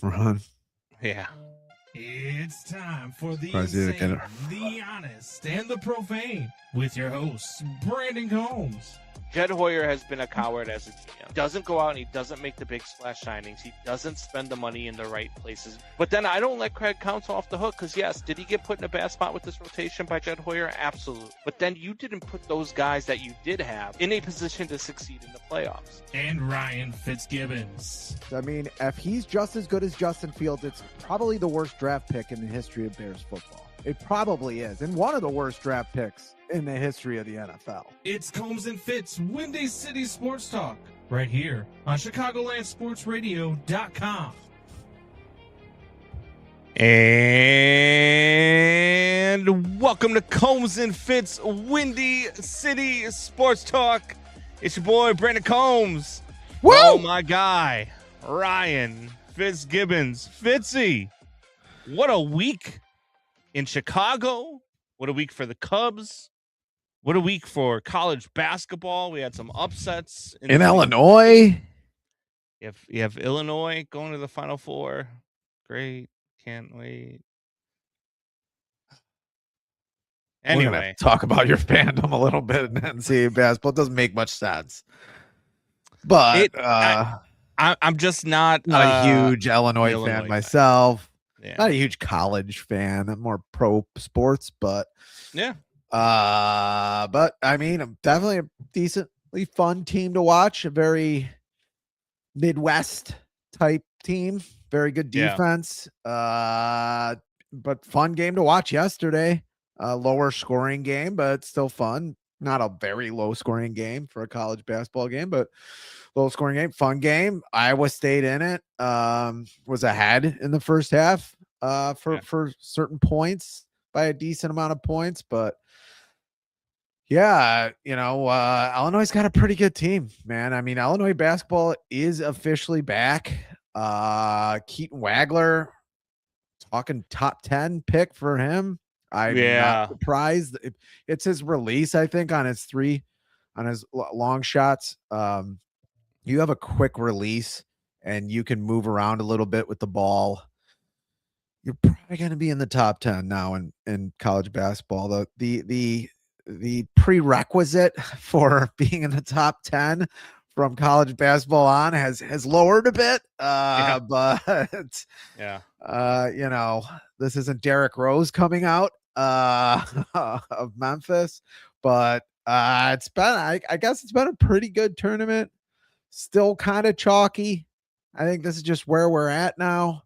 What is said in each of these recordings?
run. Yeah. It's time for the Probably see it insane, again. the honest, and the profane with your hosts, Brandon Combs. Jed Hoyer has been a coward as a GM. Doesn't go out and he doesn't make the big splash signings. He doesn't spend the money in the right places. But then I don't let Craig Counsell off the hook because, yes, did he get put in a bad spot with this rotation by Jed Hoyer? Absolutely. But then you didn't put those guys that you did have in a position to succeed in the playoffs. And Ryan Fitzgibbons. I mean, if he's just as good as Justin Fields, it's probably the worst draft pick in the history of Bears football. It probably is. And one of the worst draft picks in the history of the NFL. It's Combs and Fitz, Windy City Sports Talk, right here on ChicagolandSportsRadio.com. And welcome to Combs and Fitz, Windy City Sports Talk. It's your boy, Brandon Combs. Woo! Oh, my guy, Ryan Fitzgibbons. Fitzy, what a week in Chicago. What a week for the Cubs. What a week for college basketball. We had some upsets. In Illinois? You have Illinois going to the Final Four. Great. Can't wait. We're Anyway. gonna talk about your fandom a little bit in NCAA basketball. It doesn't make much sense. But I'm just not a huge Illinois fan myself. Yeah. Not a huge college fan. I'm more pro sports, but yeah. But I mean, definitely a decently fun team to watch. A very Midwest type team. Very good defense. But fun game to watch yesterday. Lower scoring game, but still fun. Not a very low scoring game for a college basketball game, but low scoring game, fun game. Iowa State in it. Was ahead in the first half for certain points by a decent amount of points, but yeah, Illinois got a pretty good team, man. I mean, Illinois basketball is officially back. Keaton Wagler, talking top 10 pick for him. I'm not surprised. It's his release, I think, on his long shots. You have a quick release and you can move around a little bit with the ball. You're probably going to be in the top 10 now in college basketball. The prerequisite for being in the top 10 from college basketball on has lowered a bit. But this isn't Derrick Rose coming out of Memphis, but it's been, I guess it's been a pretty good tournament. Still kind of chalky. I think this is just where we're at now.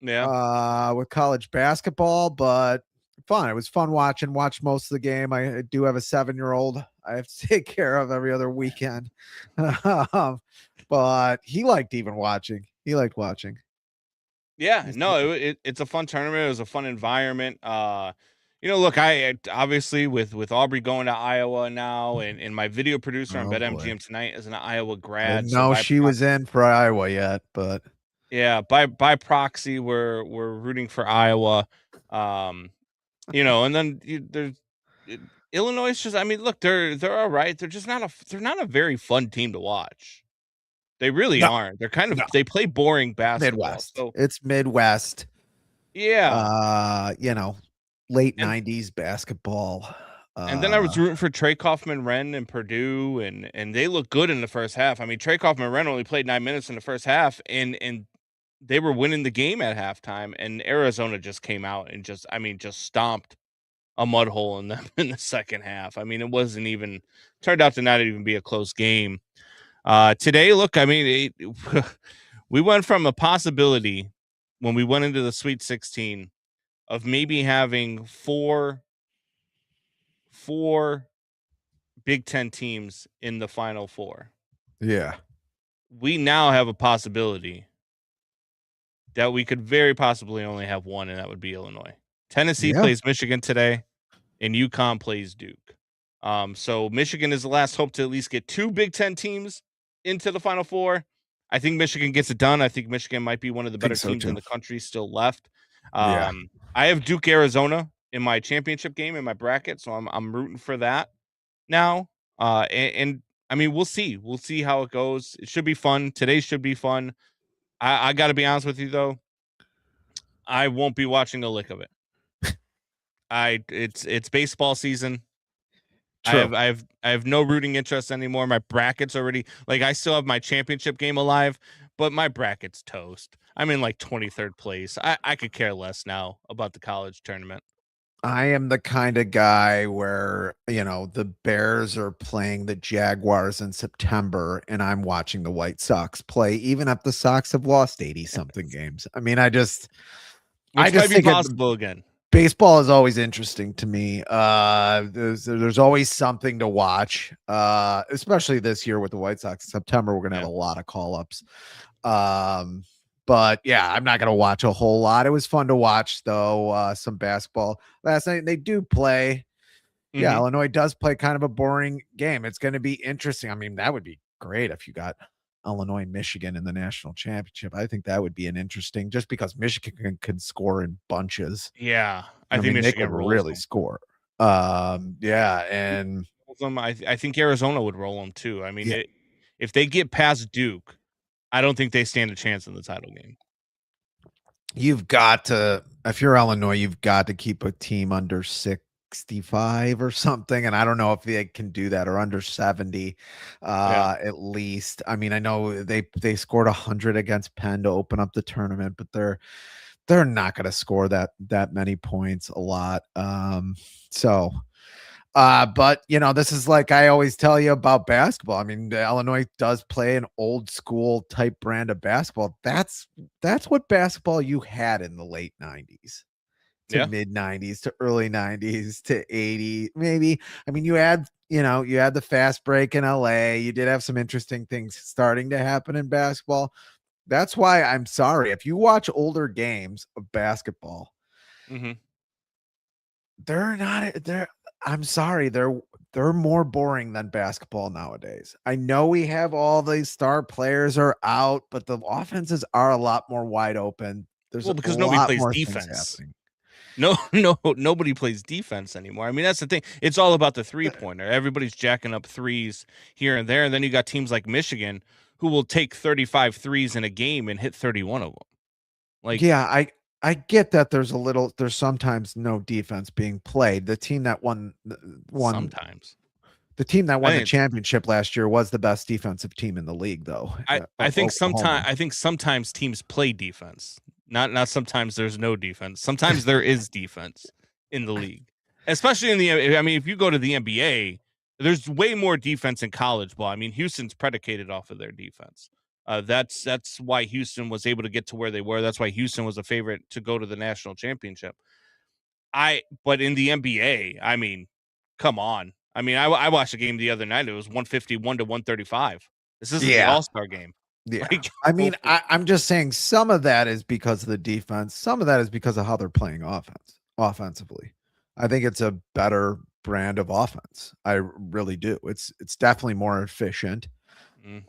Yeah. With college basketball, but fun. It was fun watched most of the game. I do have a 7-year-old I have to take care of every other weekend. But he liked watching. Yeah, no, it's a fun tournament. It was a fun environment. Look, I obviously with Aubrey going to Iowa now, and my video producer on BetMGM tonight is an Iowa grad. No, she was in for Iowa yet, but yeah, by proxy, we're rooting for Iowa. And then there's Illinois is just. I mean, look, they're all right. They're not a very fun team to watch. They really aren't. They're kind of they play boring basketball. Midwest. So, it's Midwest. Yeah. Late 90s basketball. And then I was rooting for Trey Kaufman-Renn and Purdue, and they looked good in the first half. I mean, Trey Kaufman-Renn only played 9 minutes in the first half, and they were winning the game at halftime, and Arizona just came out and just stomped a mud hole in them in the second half. I mean, turned out to not even be a close game. Today, look, I mean, we went from a possibility when we went into the Sweet 16 of maybe having four Big Ten teams in the Final Four. Yeah. We now have a possibility that we could very possibly only have one, and that would be Illinois. Tennessee plays Michigan today, and UConn plays Duke. So Michigan is the last hope to at least get 2 Big Ten teams into the Final Four. I think Michigan gets it done. I think Michigan might be one of the better teams in the country still left. I have Duke, Arizona in my championship game in my bracket, so I'm rooting for that now. And I mean, we'll see. We'll see how it goes. It should be fun. Today should be fun. I got to be honest with you, though. I won't be watching a lick of it. It's baseball season. True. I have no rooting interest anymore. My bracket's already like I still have my championship game alive, but my bracket's toast. I'm in like 23rd place. I could care less now about the college tournament. I am the kind of guy where, the Bears are playing the Jaguars in September and I'm watching the White Sox play, even if the Sox have lost 80 something games. I mean, Which I just might be think possible again. baseball is always interesting to me. There's always something to watch, especially this year with the White Sox. In September, we're going to have a lot of call-ups. But yeah, I'm not going to watch a whole lot. It was fun to watch, though, some basketball last night. They do play. Yeah, Illinois does play kind of a boring game. It's going to be interesting. I mean, that would be great if you got Illinois and Michigan in the national championship. I think that would be an interesting, just because Michigan can score in bunches. Yeah, I think mean, Michigan they could really score. Yeah, and I think Arizona would roll them too. I mean, if they get past Duke, I don't think they stand a chance in the title game. You've got to, if you're Illinois, you've got to keep a team under 65 or something. And I don't know if they can do that, or under 70 at least. I mean, I know they scored 100 against Penn to open up the tournament, but they're not going to score that many points a lot. But this is like I always tell you about basketball. I mean, Illinois does play an old school type brand of basketball. That's what basketball you had in the late 90s to mid 90s to early 90s to 80 maybe. I mean, you had the fast break in LA. You did have some interesting things starting to happen in basketball. That's why I'm sorry if you watch older games of basketball. I'm sorry, they're more boring than basketball nowadays. I know we have all these star players are out, but the offenses are a lot more wide open. There's because a nobody lot plays more defense. happening. Nobody plays defense anymore. I mean, that's the thing. It's all about the three-pointer. Everybody's jacking up threes here and there, and then you got teams like Michigan who will take 35 threes in a game and hit 31 of them. Like, yeah, I get that there's sometimes no defense being played. The team that won sometimes. The team that won the championship last year was the best defensive team in the league, though. I think sometimes teams play defense. Not sometimes there's no defense. Sometimes there is defense in the league, especially in the. I mean, if you go to the NBA, there's way more defense in college ball. I mean, Houston's predicated off of their defense. That's why Houston was able to get to where they were. That's why Houston was a favorite to go to the national championship. But in the NBA, I mean, come on. I mean, I watched a game the other night. It was 151 to 135. This isn't the All-Star game. Yeah. I mean, I'm just saying some of that is because of the defense. Some of that is because of how they're playing offensively. I think it's a better brand of offense. I really do. It's definitely more efficient.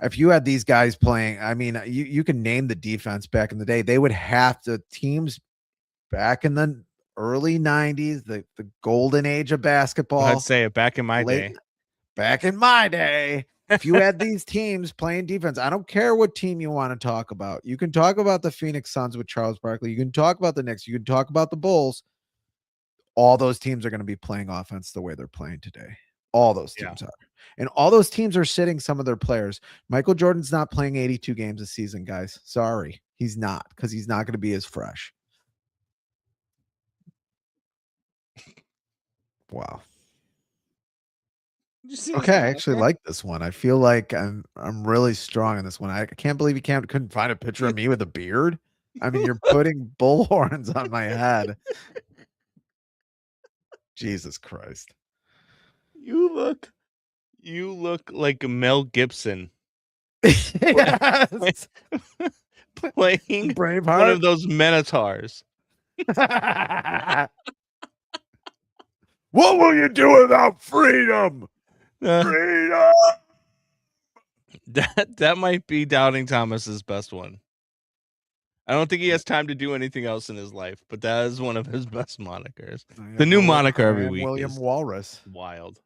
If you had these guys playing, I mean, you can name the defense back in the day. They would have to teams back in the early 90s, the golden age of basketball. I'd say it back in my day. Back in my day, if you had these teams playing defense, I don't care what team you want to talk about. You can talk about the Phoenix Suns with Charles Barkley. You can talk about the Knicks. You can talk about the Bulls. All those teams are going to be playing offense the way they're playing today. All those teams are. And all those teams are sitting some of their players. Michael Jordan's not playing 82 games a season, guys. Sorry. He's not, because he's not going to be as fresh. Wow. Okay, I actually like this one. I feel like I'm really strong in this one. I can't believe you couldn't find a picture of me with a beard. I mean, you're putting bull horns on my head. Jesus Christ. You look like Mel Gibson. Yes. Playing Braveheart? one of those Minotaurs. What will you do without freedom? Freedom. That might be Doubting Thomas's best one. I don't think he has time to do anything else in his life, but that is one of his best monikers. The new moniker every week William is Walrus. Wild.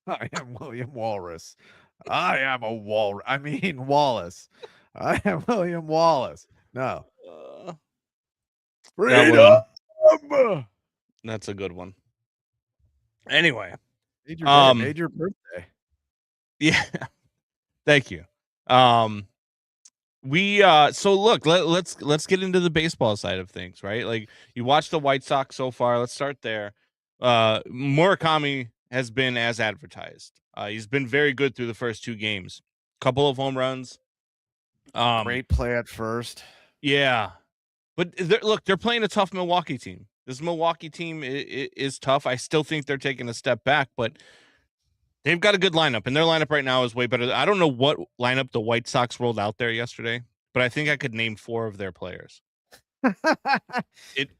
I am William Walrus. I am a Wallace. I am William Wallace. No. Freedom! That's a good one. Anyway, Major birthday. Yeah, thank you. We so look, let's get into the baseball side of things, right? Like you watch the White Sox so far. Let's start there. Murakami has been as advertised. He's been very good through the first 2 games. Couple of home runs. Great play at first. Yeah, but they're playing a tough Milwaukee team. This Milwaukee team is tough. I still think they're taking a step back, but they've got a good lineup, and their lineup right now is way better. I don't know what lineup the White Sox rolled out there yesterday, but I think I could name 4 of their players.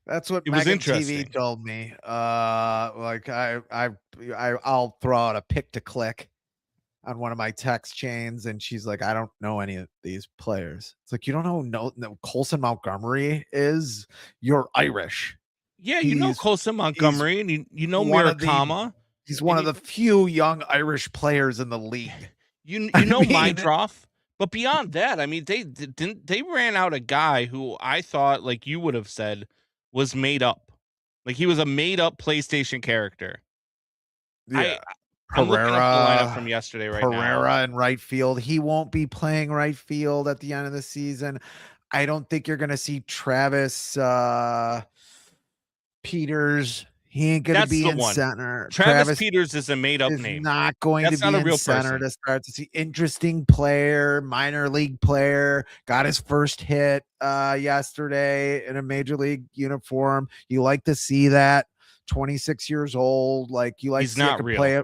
That's what it was Megan interesting. TV told me. Like I'll throw out a pick to click on one of my text chains, and she's like, I don't know any of these players. It's like, you don't know Colson Montgomery is? You're Irish. Yeah, you know Colson Montgomery, and you know Murakami. He's one of the few young Irish players in the league. You know Mydroth. But beyond that, I mean, they ran out a guy who I thought, like you would have said, was made up. Like he was a made up PlayStation character. Yeah. I'm looking at the lineup from yesterday right now. Pereira in right field. He won't be playing right field at the end of the season. I don't think you're going to see Travis Peters. He ain't going to be in center. Travis Peters is a made-up name. Not going to be in center to start to see. Interesting player, minor league player. Got his first hit yesterday in a major league uniform. You like to see that. 26 years old. Like you like he's to see not real.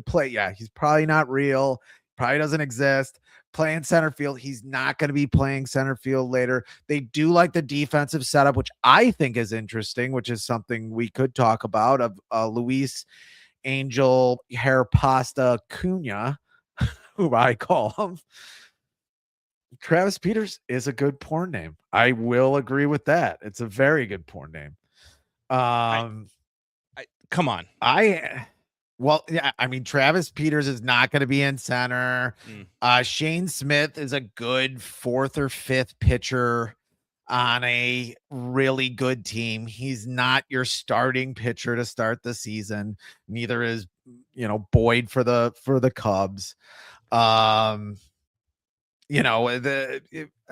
play. Yeah, he's probably not real. Probably doesn't exist. Playing center field. He's not going to be playing center field later. They do like the defensive setup, which I think is interesting, which is something we could talk about, of Luis Angel Hair Pasta Cunha, who I call him. Travis Peters is a good porn name. I will agree with that. It's a very good porn name. Come on. Well, yeah, I mean, Travis Peters is not going to be in center. Shane Smith is a good 4th or 5th pitcher on a really good team. He's not your starting pitcher to start the season. Neither is, Boyd for the Cubs.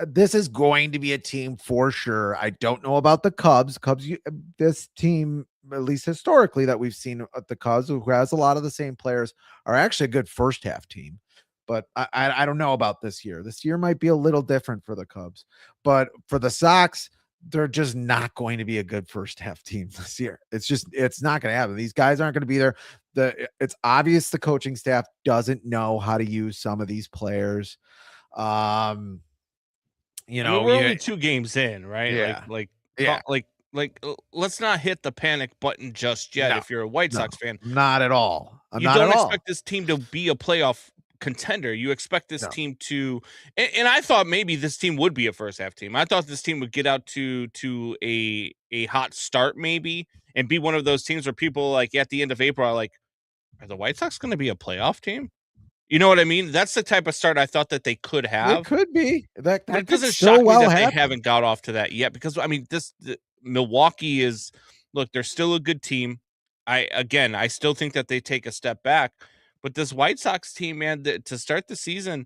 This is going to be a team for sure. I don't know about the Cubs. This team, at least historically that we've seen at the Cubs, who has a lot of the same players, are actually a good first half team. But I don't know about this year. This year might be a little different for the Cubs. But for the Sox, they're just not going to be a good first half team this year. It's not going to happen. These guys aren't going to be there. It's obvious the coaching staff doesn't know how to use some of these players. We're only 2 games in, right? Yeah. Let's not hit the panic button just yet. If you're a White Sox fan, not at all. You don't expect this team to be a playoff contender. You expect this team to, and I thought maybe this team would be a first half team. I thought this team would get out to a hot start maybe, and be one of those teams where people like at the end of April are like, are the White Sox going to be a playoff team? You know what I mean? That's the type of start I thought that they could have. It could be. That it doesn't shock me that they haven't got off to that yet, because I mean, Milwaukee is, look, they're still a good team. I still think that they take a step back, but this White Sox team, man, to start the season,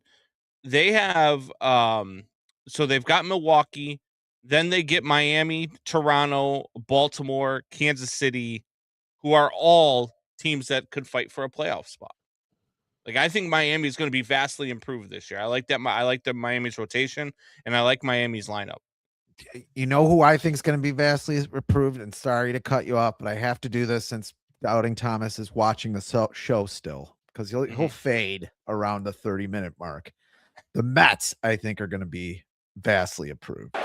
they have so they've got Milwaukee, then they get Miami, Toronto, Baltimore, Kansas City, who are all teams that could fight for a playoff spot. Like, I think Miami is going to be vastly improved this year. I like that. I like the Miami's rotation, and I like Miami's lineup. You know who I think is going to be vastly improved? And sorry to cut you off, but I have to do this since Doubting Thomas is watching the show still, because he'll fade around the 30-minute mark. The Mets, I think, are going to be vastly improved.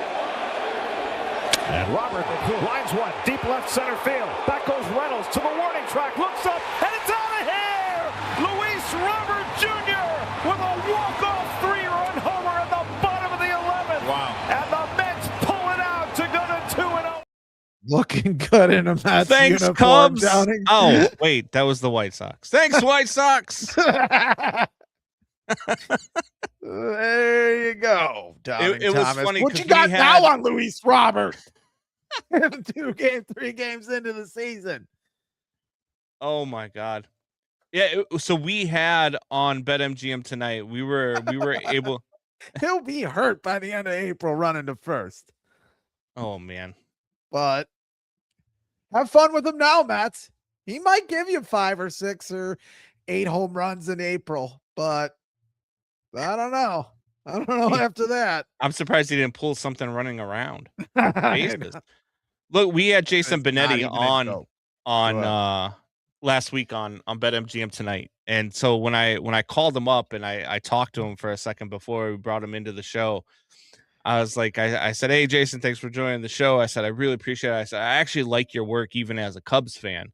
And Robert lines one deep left center field. Back goes Reynolds to the warning track. Looks up, and it's out of here! Luis Robert Jr. with a walk-off 3-run homer at the bottom of the 11th. Wow. And the Mets pull it out to go to 2-0. Looking good in a Mets Thanks, uniform, Cubs. Downing. Oh, wait, that was the White Sox. Thanks, White Sox. There you go, Doubting It was Thomas. funny. What you got now on Luis Robert? 3 games into the season. Oh my God. Yeah. So we had on BetMGM tonight. We were able. He'll be hurt by the end of April running to first. Oh man. But have fun with him now, Mats. He might give you 5 or 6 or 8 home runs in April, but I don't know. I don't know after that. I'm surprised he didn't pull something running around bases. Look, we had Jason Benetti on last week on BetMGM tonight. And so when I called him up and I talked to him for a second before we brought him into the show, I was like, I said, "Hey, Jason, thanks for joining the show." I said, "I really appreciate it." I said, "I actually like your work even as a Cubs fan."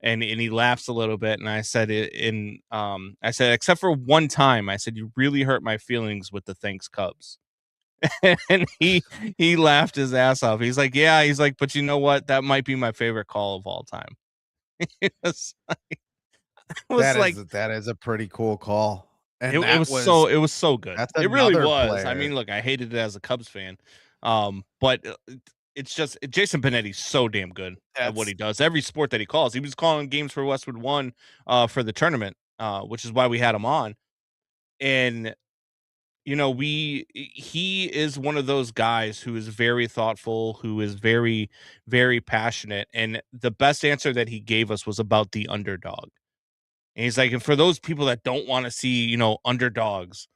And he laughs a little bit. And I said, I said, "Except for one time," I said, "you really hurt my feelings with the thanks Cubs." And he laughed his ass off. He's like, "Yeah," he's like, "but you know what? That might be my favorite call of all time." It was that is a pretty cool call. And it was so good. It really was. I mean, look, I hated it as a Cubs fan. But it's just Jason Benetti's so damn good at what he does. Every sport that he calls. He was calling games for Westwood One for the tournament, which is why we had him on. And you know, he is one of those guys who is very thoughtful, who is very, very passionate. And the best answer that he gave us was about the underdog. And he's like, and for those people that don't want to see, you know, underdogs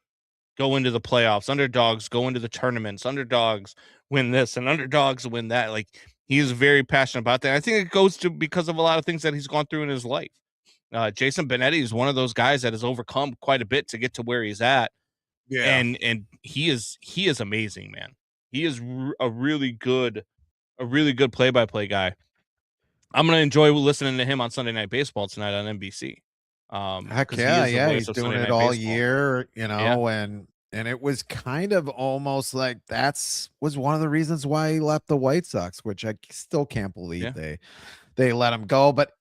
go into the playoffs, underdogs go into the tournaments, underdogs win this and underdogs win that. Like, he is very passionate about that. I think it goes to because of a lot of things that he's gone through in his life. Jason Benetti is one of those guys that has overcome quite a bit to get to where he's at. Yeah. And he is amazing, man. He is a really good play-by-play guy. I'm going to enjoy listening to him on Sunday Night Baseball tonight on NBC. Heck yeah, he's doing it all year, you know, yeah. and it was kind of almost like was one of the reasons why he left the White Sox, which I still can't believe they let him go. But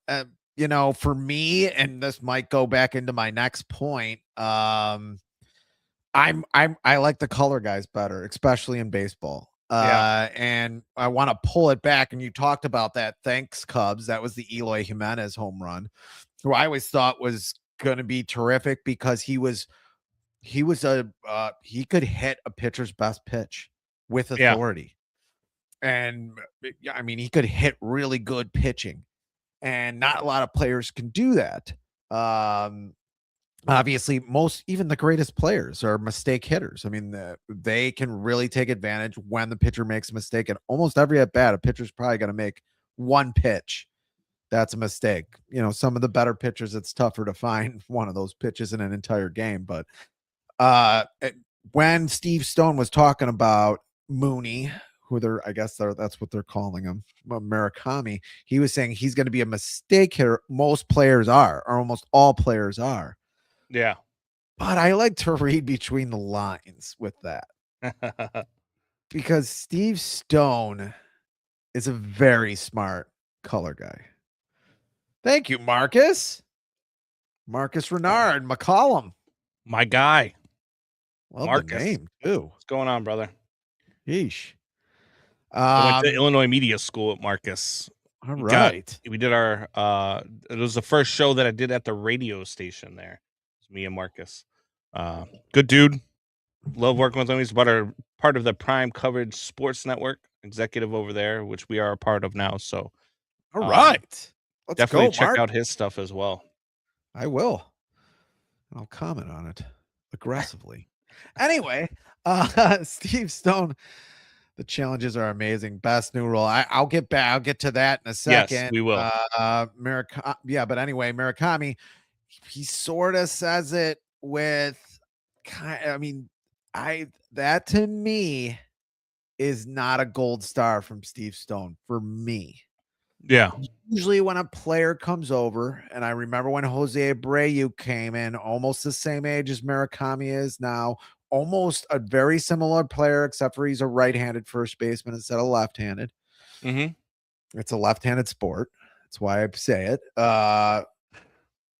you know, for me, and this might go back into my next point, I like the color guys better, especially in baseball. And I want to pull it back. And you talked about that. Thanks, Cubs. That was the Eloy Jimenez home run, who I always thought was going to be terrific because he could hit a pitcher's best pitch with authority. And I mean, he could hit really good pitching, and not a lot of players can do that. Obviously, even the greatest players are mistake hitters. I mean, they can really take advantage when the pitcher makes a mistake. And almost every at bat, a pitcher's probably going to make one pitch that's a mistake. You know, some of the better pitchers, it's tougher to find one of those pitches in an entire game. But when Steve Stone was talking about Mooney, that's what they're calling him, Murakami, he was saying he's going to be a mistake hitter. Most players are, or almost all players are. Yeah. But I like to read between the lines with that. Because Steve Stone is a very smart color guy. Thank you, Marcus. Marcus Renard, McCollum. My guy. Well, Marcus. The name, too. What's going on, brother? Yeesh. I went to Illinois Media School at Marcus. All right. We did our it was the first show that I did at the radio station there. It was me and Marcus. Good dude. Love working with him. He's part of the Prime Coverage Sports Network, executive over there, which we are a part of now. So all right. Let's definitely check out his stuff as well. I will. I'll comment on it aggressively. Anyway, Steve Stone, the challenges are amazing. Best new role. I'll get to that in a second. Yes, we will. But anyway, Murakami, he sort of says it with that to me is not a gold star from Steve Stone for me. Yeah. Usually when a player comes over, and I remember when Jose Abreu came in, almost the same age as Murakami is now, almost a very similar player, except for he's a right-handed first baseman instead of left-handed. Mm-hmm. It's a left-handed sport. That's why I say it.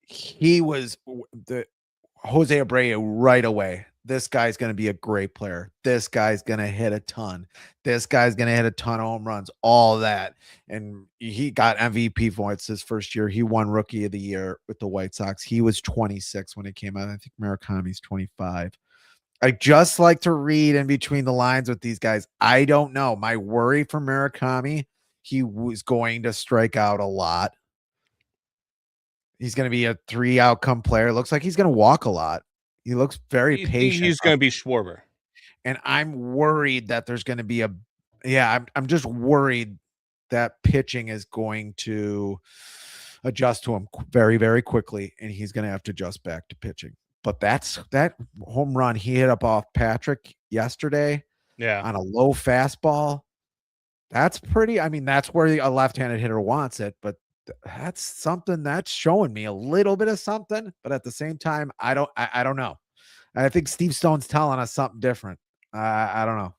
He was the Jose Abreu right away. this guy's going to be a great player. This guy's going to hit a ton. This guy's going to hit a ton of home runs, all that. And he got MVP points his first year. He won Rookie of the Year with the White Sox. He was 26 when it came out. I think Murakami's 25. I just like to read in between the lines with these guys. I don't know. My worry for Murakami, he was going to strike out a lot. He's going to be a 3 outcome player. Looks like he's going to walk a lot. He looks very patient. He's going to be Schwarber. And I'm worried that there's going to be I'm just worried that pitching is going to adjust to him very, very quickly. And he's going to have to adjust back to pitching. But that home run he hit up off Patrick yesterday on a low fastball. That's pretty. I mean, that's where a left-handed hitter wants it, but that's something that's showing me a little bit of something. But at the same time, I don't know. I think Steve Stone's telling us something different. I don't know.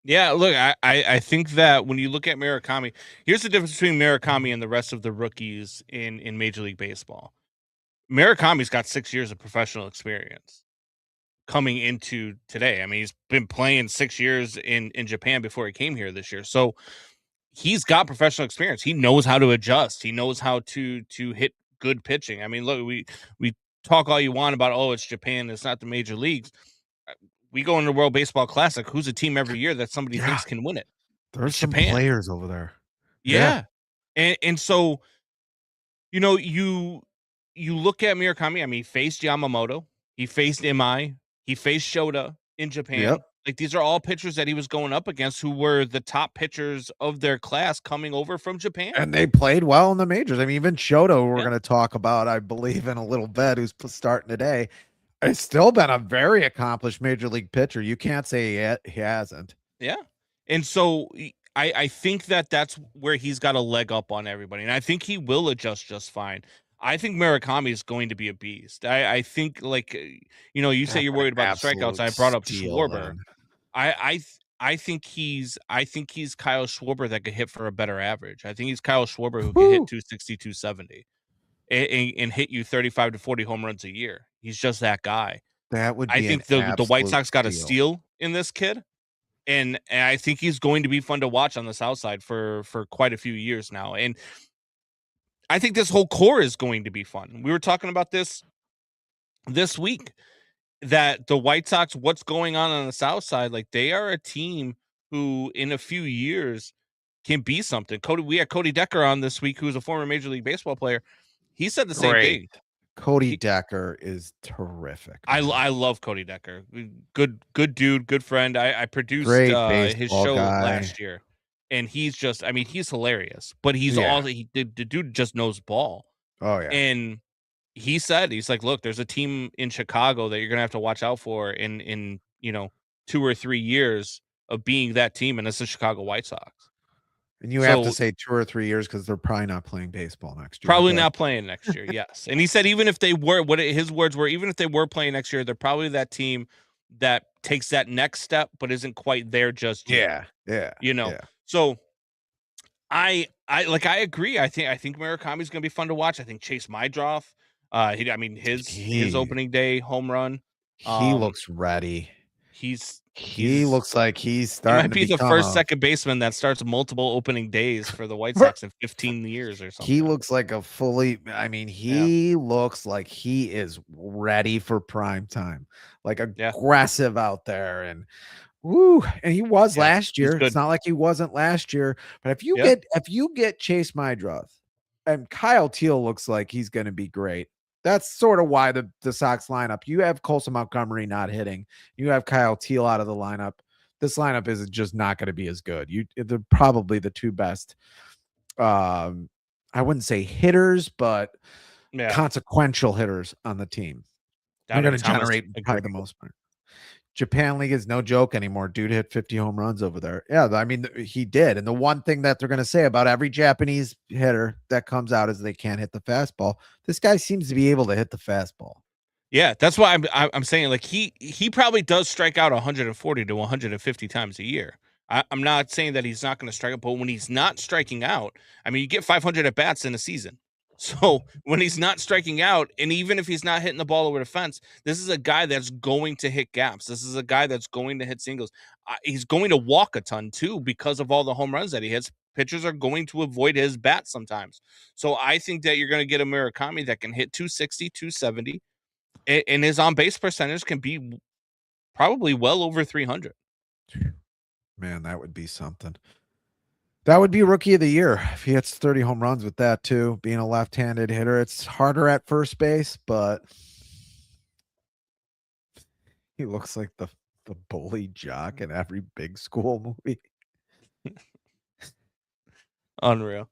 Yeah, look, I think that when you look at Murakami, here's the difference between Murakami and the rest of the rookies in Major League Baseball. Murakami's got 6 years of professional experience coming into today. I mean, he's been playing 6 years in Japan before he came here this year. So he's got professional experience. He knows how to adjust. He knows how to hit good pitching. I mean, look, we talk all you want about, it's Japan, it's not the major leagues. We go into the World Baseball Classic. Who's a team every year that somebody thinks can win it? There's some players over there. Yeah. And so, you look at Murakami. I mean, he faced Yamamoto. He faced Imai. He faced Shota in Japan. Yep. Like, these are all pitchers that he was going up against who were the top pitchers of their class coming over from Japan. And they played well in the majors. I mean, even Shota, we're going to talk about, I believe, in a little bit, who's starting today. It's still been a very accomplished major league pitcher. You can't say he hasn't. Yeah. And so I think that's where he's got a leg up on everybody. And I think he will adjust just fine. I think Murakami is going to be a beast. I think, you say you're worried about the strikeouts. I brought up Schwarber. I think he's Kyle Schwarber that could hit for a better average. I think he's Kyle Schwarber who can hit 260, 270 and hit you 35 to 40 home runs a year. He's just that guy. That would be I think the White Sox got a steal in this kid. And I think he's going to be fun to watch on the South Side for quite a few years now. And I think this whole core is going to be fun. We were talking about this week, that the White Sox, what's going on the South Side, like, they are a team who in a few years can be something. We had Cody Decker on this week, who's a former Major League Baseball player. He said the same thing. Cody Decker is terrific. I love Cody Decker. Good dude, good friend. I produced his show last year, and he's just, I mean, he's hilarious, but he's the dude just knows ball. Oh yeah. And he's like, look, there's a team in Chicago that you're gonna have to watch out for in 2 or 3 years of being that team, and it's the Chicago White Sox. And you have to say 2 or 3 years because they're probably not playing baseball next year. Probably not playing next year, yes. And he said even if they were, his words were, even if they were playing next year, they're probably that team that takes that next step but isn't quite there just yet. Yeah. So I agree. I think Murakami's going to be fun to watch. I think Chase Mydroff, his opening day home run. He looks ready. He looks like he's starting. He might be the first second baseman that starts multiple opening days for the White Sox in 15 years or something. He looks like he looks like he is ready for prime time, like aggressive out there. And and he was last year. It's not like he wasn't last year. But if you get Chase Mydroff, and Kyle Teal looks like he's going to be great. That's sort of why the Sox lineup, you have Colson Montgomery not hitting. You have Kyle Teal out of the lineup. This lineup is just not going to be as good. They're probably the two best, I wouldn't say hitters, but consequential hitters on the team. They're going to generate probably the most part. Japan League is no joke anymore. Dude hit 50 home runs over there. Yeah, I mean, he did. And the one thing that they're going to say about every Japanese hitter that comes out is they can't hit the fastball. This guy seems to be able to hit the fastball. Yeah, that's why I'm saying, like, he probably does strike out 140 to 150 times a year. I'm not saying that he's not going to strike out, but when he's not striking out, I mean, you get 500 at bats in a season. So when he's not striking out, and even if he's not hitting the ball over the fence, this is a guy that's going to hit gaps. This is a guy that's going to hit singles. He's going to walk a ton too because of all the home runs that he hits. Pitchers are going to avoid his bat sometimes. So I think that you're going to get a Murakami that can hit 260, 270, and his on-base percentage can be probably well over 300. Man, that would be something. That would be rookie of the year if he hits 30 home runs with that too. Being a left-handed hitter, it's harder at first base, but he looks like the bully jock in every big school movie. Unreal.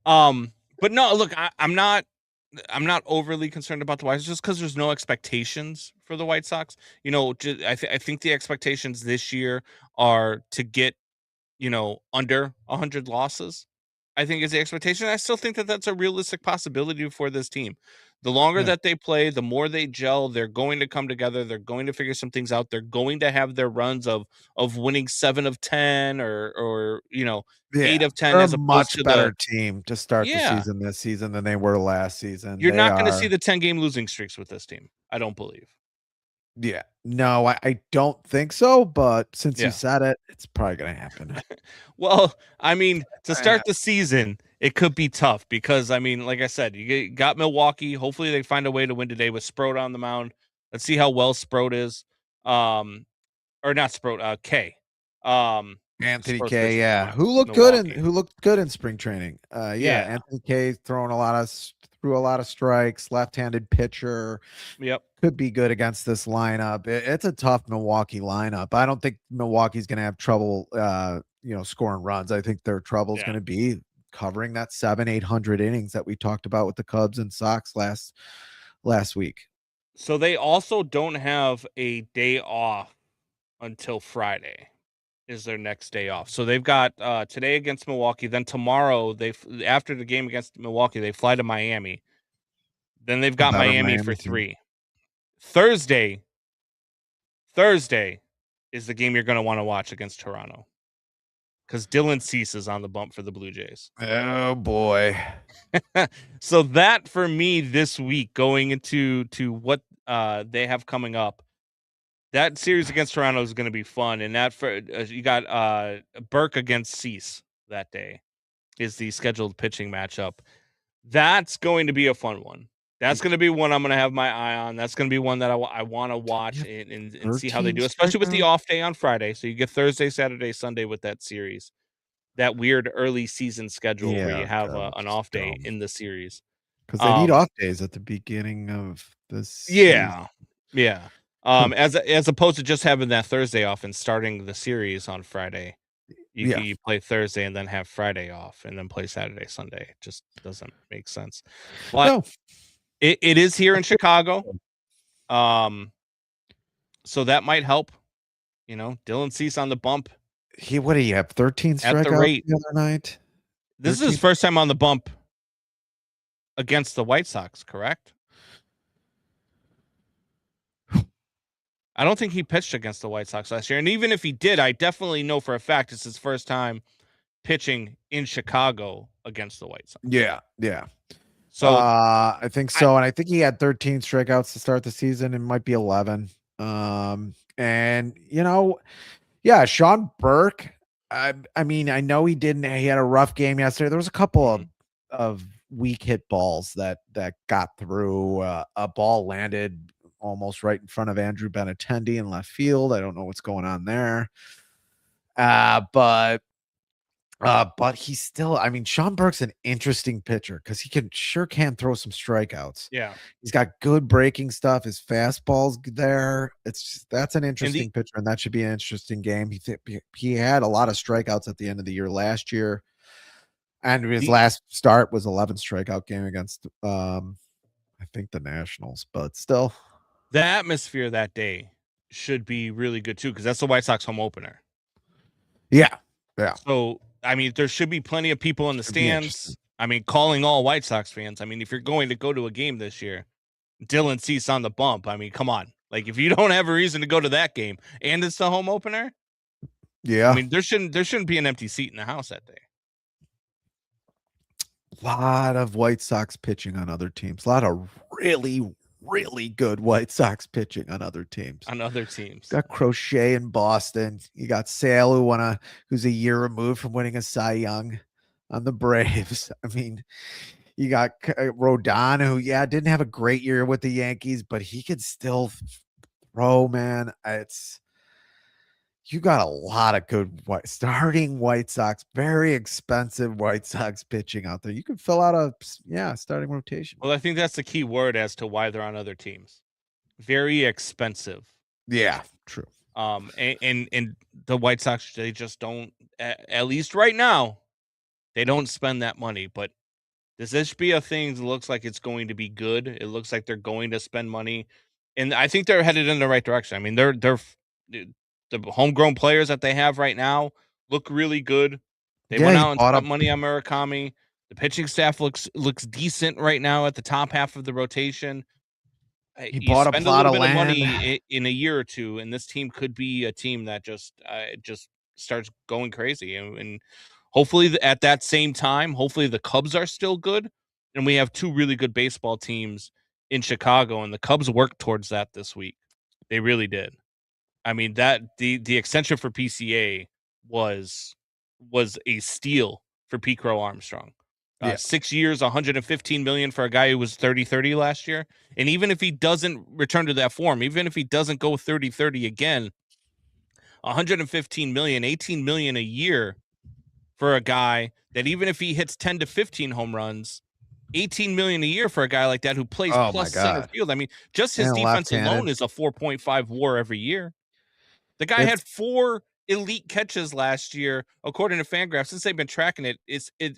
But no, look, I'm not overly concerned about the White Sox just because there's no expectations for the White Sox. You know, I think the expectations this year are to get, under 100 losses. I think is the expectation. I still think that that's a realistic possibility for this team. The longer that they play, the more they gel. They're going to come together. They're going to figure some things out. They're going to have their runs of winning 7 of 10 or 8 of 10 as a opposed much to better team to start the Yeah. season this season than they were last season. You're not going to see the 10-game losing streaks with this team. I don't believe. Yeah. No, I don't think so, but since Yeah. you said it, it's probably going to happen. Well, I mean, to start the season, it could be tough because, I mean, like I said, you got Milwaukee. Hopefully they find a way to win today with Sproat on the mound. Let's see how well Sproat is. Or not Sproat, K. Anthony Sproat's K, pitching yeah. for Who looked good Milwaukee. in spring training. Yeah. Anthony K threw a lot of strikes, left-handed pitcher. Yep. Could be good against this lineup. It's a tough Milwaukee lineup. I don't think Milwaukee's going to have trouble scoring runs. I think their trouble is going to be covering that 700-800 innings that we talked about with the Cubs and Sox last week. So they also don't have a day off until Friday is their next day off. So they've got today against Milwaukee, then tomorrow after the game against Milwaukee, they fly to Miami. Then they've got Miami for 3. Thursday is the game you're going to want to watch against Toronto because Dylan Cease is on the bump for the Blue Jays. Oh boy. So that for me this week going into what they have coming up, that series against Toronto is going to be fun. And that for you got Burke against Cease that day is the scheduled pitching matchup. That's going to be a fun one. That's going to be one I'm going to have my eye on. That's going to be one that I want to watch and see how they do, especially with the off day on Friday. So you get Thursday, Saturday, Sunday with that series, that weird early season schedule where you have an off day in the series. Because they need off days at the beginning of this. Yeah. As opposed to just having that Thursday off and starting the series on Friday. You play Thursday and then have Friday off and then play Saturday, Sunday. It just doesn't make sense. But No. It is here in Chicago. So that might help. Dylan Cease on the bump. What do you have? 13 strikeouts the other night? This is his first time on the bump against the White Sox, correct? I don't think he pitched against the White Sox last year. And even if he did, I definitely know for a fact it's his first time pitching in Chicago against the White Sox. Yeah. So I think so. And I think he had 13 strikeouts to start the season. It might be 11. And Sean Burke. I mean, I know he had a rough game yesterday. There was a couple of weak hit balls that got through. A ball landed almost right in front of Andrew Benintendi in left field. I don't know what's going on there. But he's still, I mean, Sean Burke's an interesting pitcher because he can throw some strikeouts. Yeah. He's got good breaking stuff. His fastball's there. That's an interesting pitcher, and that should be an interesting game. He had a lot of strikeouts at the end of the year last year. And his last start was 11 strikeout game against I think the Nationals, but still. The atmosphere that day should be really good too, because that's the White Sox home opener. Yeah. So, I mean, there should be plenty of people in the stands. I mean, calling all White Sox fans. I mean, if you're going to go to a game this year, Dylan Cease on the bump. I mean, come on. Like, if you don't have a reason to go to that game and it's the home opener, yeah. I mean, there shouldn't be an empty seat in the house that day. lot of White Sox pitching on other teams. A lot of really, really good White Sox pitching on other teams. Got Crochet in Boston. You got Sale, who's a year removed from winning a Cy Young on the Braves. I mean, you got Rodon, who, didn't have a great year with the Yankees, but he could still throw, man. You got a lot of good starting White Sox, very expensive White Sox pitching out there. You could fill out a starting rotation. Well, I think that's the key word as to why they're on other teams. Very expensive. Yeah, true. And the White Sox, they just don't, at least right now, they don't spend that money. But this HBA thing looks like it's going to be good. It looks like they're going to spend money, and I think they're headed in the right direction. I mean, they're the homegrown players that they have right now look really good. They went out and spent money on Murakami. The pitching staff looks decent right now at the top half of the rotation. He bought a plot of land. Money in a year or two, and this team could be a team that just starts going crazy. And hopefully at that same time, hopefully the Cubs are still good, and we have two really good baseball teams in Chicago, and the Cubs worked towards that this week. They really did. I mean, that the extension for PCA was a steal for Pete Crow Armstrong. 6 years, $115 million for a guy who was 30-30 last year. And even if he doesn't return to that form, even if he doesn't go 30-30 again, $115 million, $18 million a year for a guy that even if he hits 10 to 15 home runs, $18 million a year for a guy like that who plays plus center field. I mean, just his defense alone is a 4.5 WAR every year. The guy had 4 elite catches last year, according to Fangraphs. Since they've been tracking it,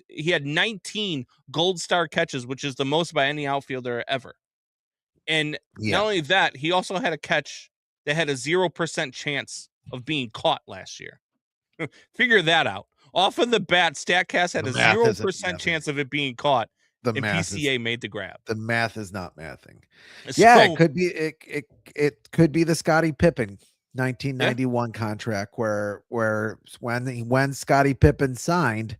he had 19 gold star catches, which is the most by any outfielder ever. And not only that, he also had a catch that had a 0% chance of being caught last year. Figure that out. Off of the bat, StatCast had a 0% chance of it being caught. And PCA made the grab. The math is not mathing. It could be. It could be the Scottie Pippen 1991 contract where when Scottie Pippen signed,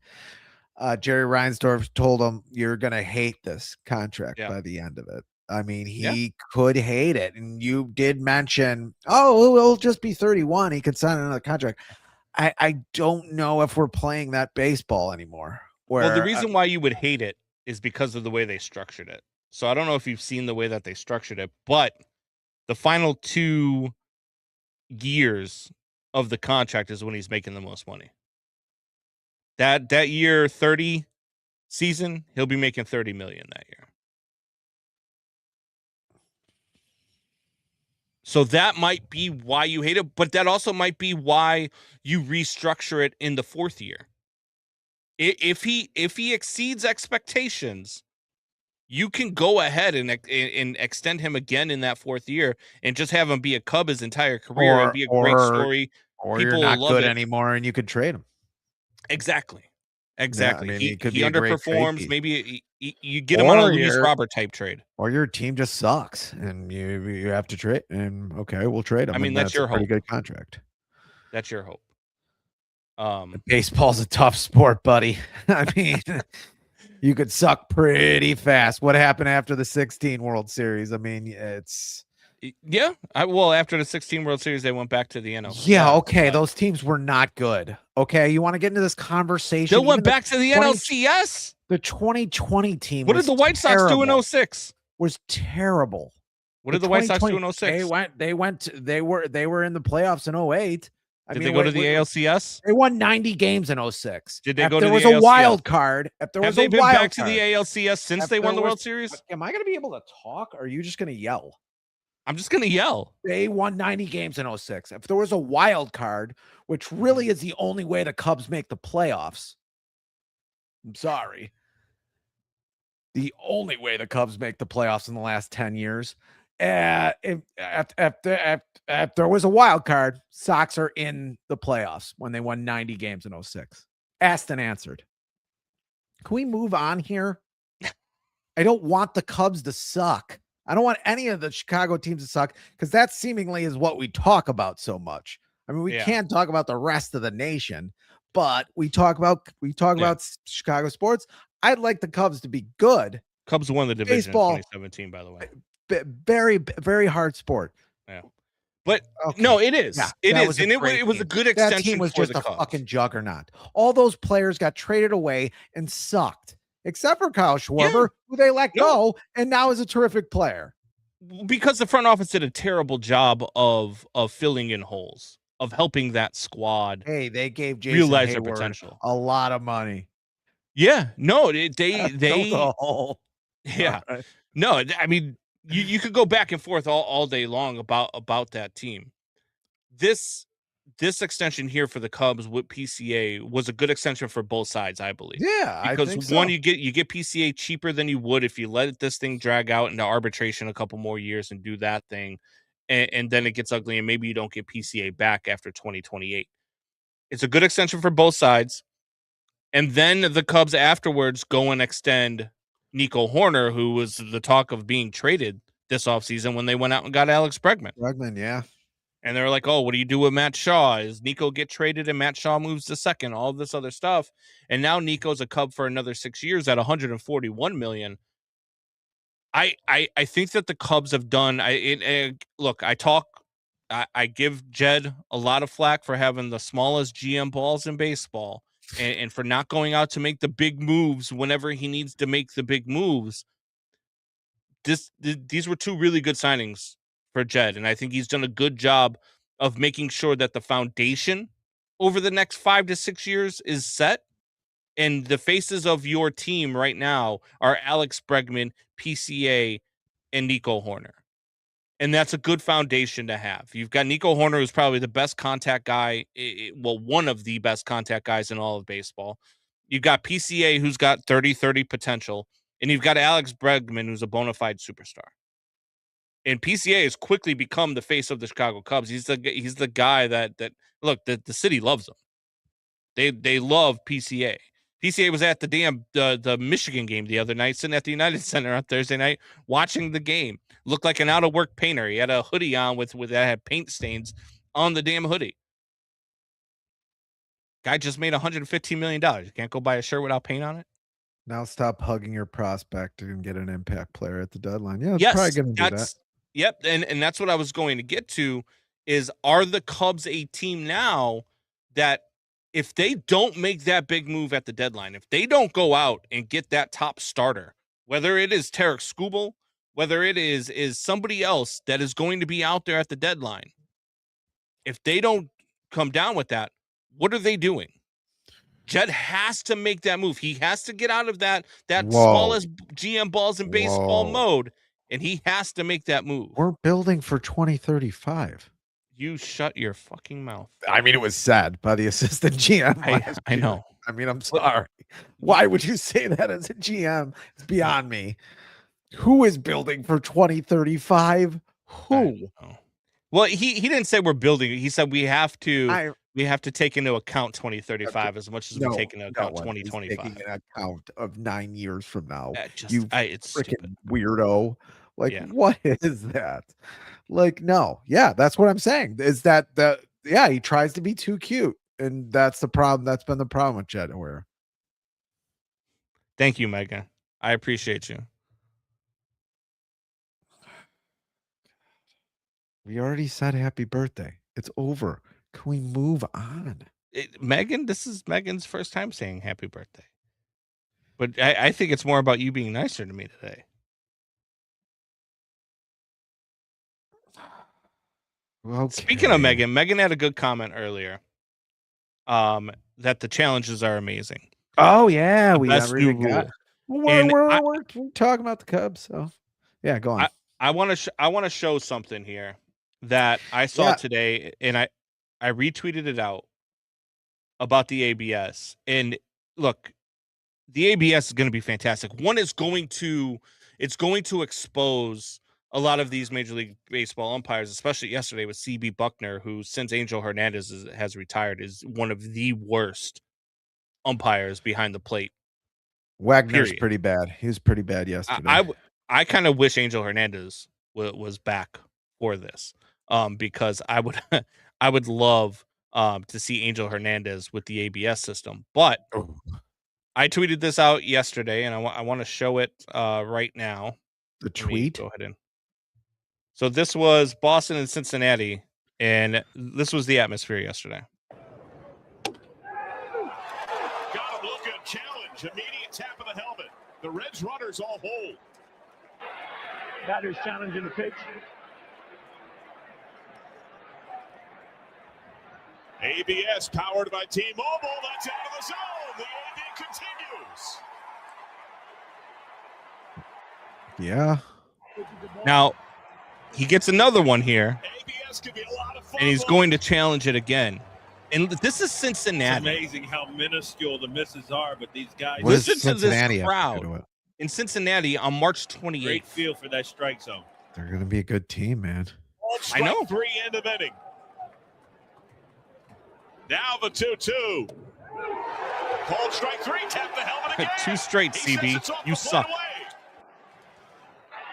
Jerry Reinsdorf told him, "You're gonna hate this contract by the end of it." I mean, he could hate it, and you did mention, it'll just be 31. He could sign another contract. I don't know if we're playing that baseball anymore. Well, the reason why you would hate it is because of the way they structured it. So I don't know if you've seen the way that they structured it, but the final 2 years of the contract is when he's making the most money. That year 30 season, he'll be making $30 million that year. So that might be why you hate it, but that also might be why you restructure it in the 4th year. If he exceeds expectations, you can go ahead and extend him again in that 4th year and just have him be a Cub his entire career and be a great story. Or people you're not good anymore and you could trade him. Exactly. Yeah, I mean, he underperforms. Maybe you get him on a Luis Robert type trade. Or your team just sucks and you have to trade and we'll trade him. I mean, that's your pretty hope. Good contract. That's your hope. Baseball's a tough sport, buddy. I mean, you could suck pretty fast. What happened after the 16 World Series? I mean, it's after the 16 World Series, they went back to the NL. Yeah, okay. Those teams were not good. Okay, you want to get into this conversation? They went back to the NLCS. The 2020 team. What did the White Sox do in 06? Was terrible. What did the White Sox do in 06? They were in the playoffs in 08. Did they go to the ALCS? They won 90 games in 06. Did they go to the ALCS? There was a wild card. If there was a wild card. Have they been back to the ALCS since they won the World Series? Am I going to be able to talk, or are you just going to yell? I'm just going to yell. They won 90 games in 06. If there was a wild card, which really is the only way the Cubs make the playoffs. I'm sorry. The only way the Cubs make the playoffs in the last 10 years. If there was a wild card, Sox are in the playoffs when they won 90 games in 06. Asked and answered. Can we move on here? I don't want the Cubs to suck. I don't want any of the Chicago teams to suck, because that seemingly is what we talk about so much. I mean, we can't talk about the rest of the nation, but we talk about Chicago sports. I'd like the Cubs to be good. Cubs won the division Baseball, in 2017, by the way. Very, very hard sport. Yeah. But Okay. no, it is. Yeah, it that is. was a And great it was a team. good That extension team was for just the a Cubs. fucking juggernaut. All those players got traded away and sucked, except for Kyle Schwarber, who they let go, and now is a terrific player. Because the front office did a terrible job of filling in holes, of helping that squad. Hey, they gave Jason realize their Hayward potential. a lot of money. Yeah, no, they The hole. yeah, Right. no, I mean, you could go back and forth all day long about that team. This extension here for the Cubs with PCA was a good extension for both sides, I believe. Yeah, Because I think one, so. you get PCA cheaper than you would if you let this thing drag out into arbitration a couple more years and do that thing, and then it gets ugly, and maybe you don't get PCA back after 2028. It's a good extension for both sides. And then the Cubs afterwards go and extend Nico Horner, who was the talk of being traded this offseason when they went out and got Alex Bregman. Yeah. And they're like, oh, what do you do with Matt Shaw? Is Nico get traded and Matt Shaw moves to second? All this other stuff. And now Nico's a Cub for another 6 years at $141 million. I think that the Cubs have done. Look, I give Jed a lot of flack for having the smallest GM balls in baseball and for not going out to make the big moves whenever he needs to make the big moves. These were two really good signings for Jed, and I think he's done a good job of making sure that the foundation over the next 5 to 6 years is set. And the faces of your team right now are Alex Bregman, PCA, and Nico Horner. And that's a good foundation to have. You've got Nico Horner, who's probably the best contact guy, one of the best contact guys in all of baseball. You've got PCA, who's got 30-30 potential. And you've got Alex Bregman, who's a bona fide superstar. And PCA has quickly become the face of the Chicago Cubs. He's the guy that look, the city loves him. They love PCA. PCA was at the Michigan game the other night, sitting at the United Center on Thursday night, watching the game. Looked like an out-of-work painter. He had a hoodie on with that had paint stains on the damn hoodie. Guy just made $115 million. You can't go buy a shirt without paint on it. Now stop hugging your prospect and get an impact player at the deadline. Yeah, it's probably going to do that. Yep, and that's what I was going to get to is, are the Cubs a team now that if they don't make that big move at the deadline, if they don't go out and get that top starter, whether it is Tarek Skubal, whether it is somebody else that is going to be out there at the deadline, if they don't come down with that, what are they doing? Jed has to make that move. He has to get out of that smallest GM balls in baseball mode, and he has to make that move. We're building for 2035. You shut your fucking mouth. I mean, it was said by the assistant GM. I know. I mean, I'm sorry. Why would you say that as a GM? It's beyond me. Who is building for 2035? Who? Well, he didn't say we're building. He said we have to take into account 2035 as much as we take into account 2025. Taking an account of 9 years from now. It's freaking stupid. Weirdo. What is that? No. Yeah, that's what I'm saying. Is that he tries to be too cute. And that's the problem. That's been the problem with Jed Hoyer. Thank you, Megan. I appreciate you. We already said happy birthday. It's over. Can we move on? Megan, this is Megan's first time saying happy birthday. But I think it's more about you being nicer to me today. Okay. Speaking of Megan had a good comment earlier. That the challenges are amazing. Oh yeah, we best new rule. We're talking about the Cubs, so yeah, go on. I want to show something here that I saw today, and I retweeted it out about the ABS. And look, the ABS is going to be fantastic. One is going to expose a lot of these Major League Baseball umpires, especially yesterday with CB Buckner, who since Angel Hernandez has retired is one of the worst umpires behind the plate. Wagner's pretty bad. He was pretty bad yesterday. I kind of wish Angel Hernandez was back for this, because I would love to see Angel Hernandez with the ABS system. But I tweeted this out yesterday, and I want to show it right now. The tweet? Go ahead in. So this was Boston and Cincinnati, and this was the atmosphere yesterday. Got a look at challenge. Immediate tap of the helmet. The Reds runners all hold. Batters challenging the pitch. ABS powered by T-Mobile. That's out of the zone. The AD continues. Yeah. Now, he gets another one here, ABS could be a lot of fun. and he's going to challenge it again. And this is Cincinnati. It's amazing how minuscule the misses are, but these guys Listen to Cincinnati this crowd in Cincinnati on March 28th. Great feel for that strike zone. They're going to be a good team, man. I know. 3 end of inning. Now the 2-2. Called strike 3. Tap the helmet again. 2 straight, CB. You suck.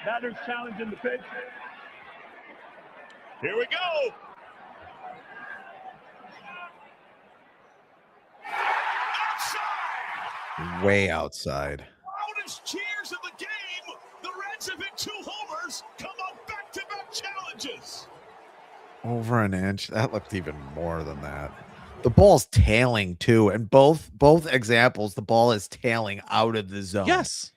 Batters challenging the pitch. Here we go. Way outside. Loudest cheers of the game. The Reds have hit 2 homers. Come on, back-to-back challenges. Over an inch. That looked even more than that. The ball's tailing too, and both examples, the ball is tailing out of the zone. Yes.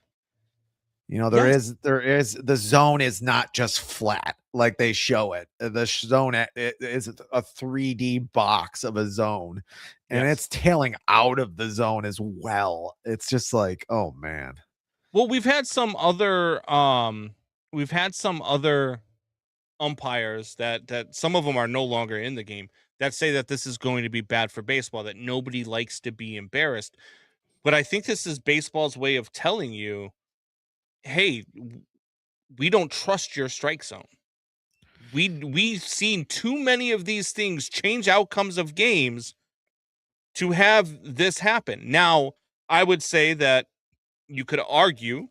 You know, there is the zone is not just flat like they show it. The zone is a 3D box of a zone, and it's tailing out of the zone as well. It's just like, oh man. Well, we've had some other umpires that some of them are no longer in the game that say that this is going to be bad for baseball, that nobody likes to be embarrassed. But I think this is baseball's way of telling you, hey, we don't trust your strike zone. We've seen too many of these things change outcomes of games to have this happen. Now, I would say that you could argue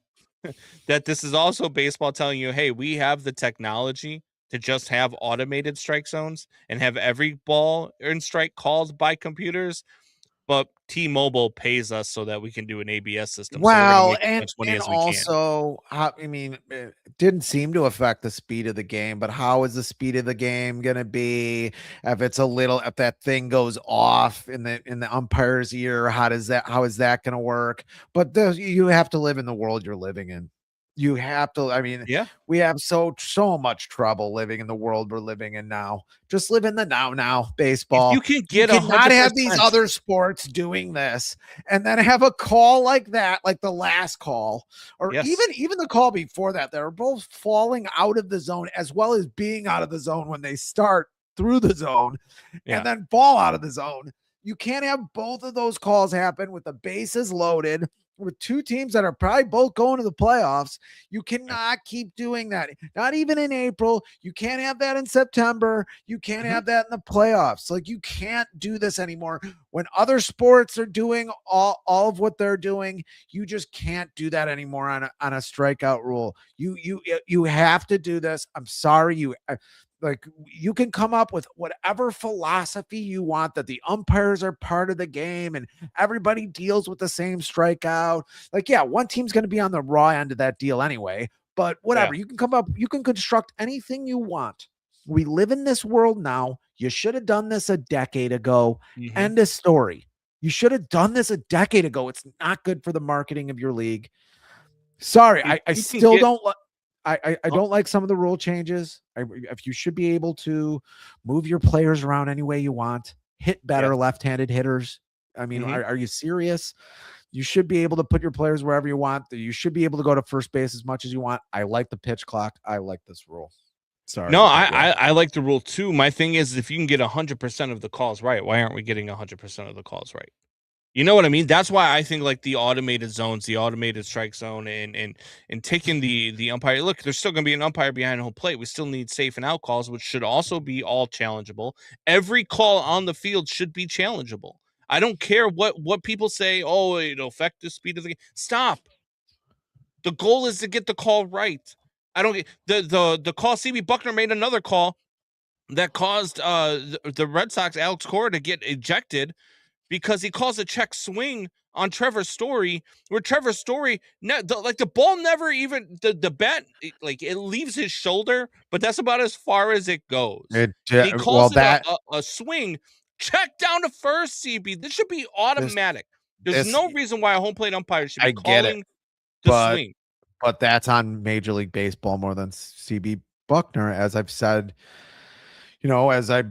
that this is also baseball telling you, hey, we have the technology to just have automated strike zones and have every ball and strike called by computers. But T-Mobile pays us so that we can do an ABS system. Well, so and also, I mean, it didn't seem to affect the speed of the game, but how is the speed of the game going to be if that thing goes off in the umpire's ear? How is that going to work? But you have to live in the world you're living in. You have to, I mean, we have so much trouble living in the world we're living in now. Just live in the now baseball. If you can cannot have these other sports doing this and then have a call like that, like the last call, or even the call before that. They're both falling out of the zone as well as being out of the zone when they start through the zone and then fall out of the zone. You can't have both of those calls happen with the bases loaded, with 2 teams that are probably both going to the playoffs. You cannot keep doing that. Not even in April. You can't have that in September. You can't have that in the playoffs. Like, you can't do this anymore. When other sports are doing all of what they're doing, you just can't do that anymore on a strikeout rule. You have to do this. I'm sorry. You can come up with whatever philosophy you want, that the umpires are part of the game and everybody deals with the same strikeout. Like, one team's going to be on the raw end of that deal anyway, but whatever. You can construct anything you want. We live in this world now. You should have done this a decade ago. End of story. You should have done this a decade ago. It's not good for the marketing of your league. Sorry. I still don't I don't like some of the rule changes. If you should be able to move your players around any way you want, hit better left-handed hitters. I mean, are you serious? You should be able to put your players wherever you want. You should be able to go to first base as much as you want. I like the pitch clock. I like this rule. Sorry. No, I like the rule too. My thing is, if you can get 100% of the calls right, why aren't we getting 100% of the calls right? You know what I mean? That's why I think like the automated zones, the automated strike zone, and taking the umpire. Look, there's still going to be an umpire behind home plate. We still need safe and out calls, which should also be all challengeable. Every call on the field should be challengeable. I don't care what people say. Oh, it'll affect the speed of the game. Stop. The goal is to get the call right. I don't get the call. CB Buckner made another call that caused the Red Sox Alex Cora to get ejected, because he calls a check swing on Trevor Story, where Trevor Story, the ball never even, the bat, it leaves his shoulder, but that's about as far as it goes. He calls a swing, check down to first, CB. This should be automatic. There's no reason why a home plate umpire should be calling the swing. But that's on Major League Baseball more than CB Buckner, as I've said. As I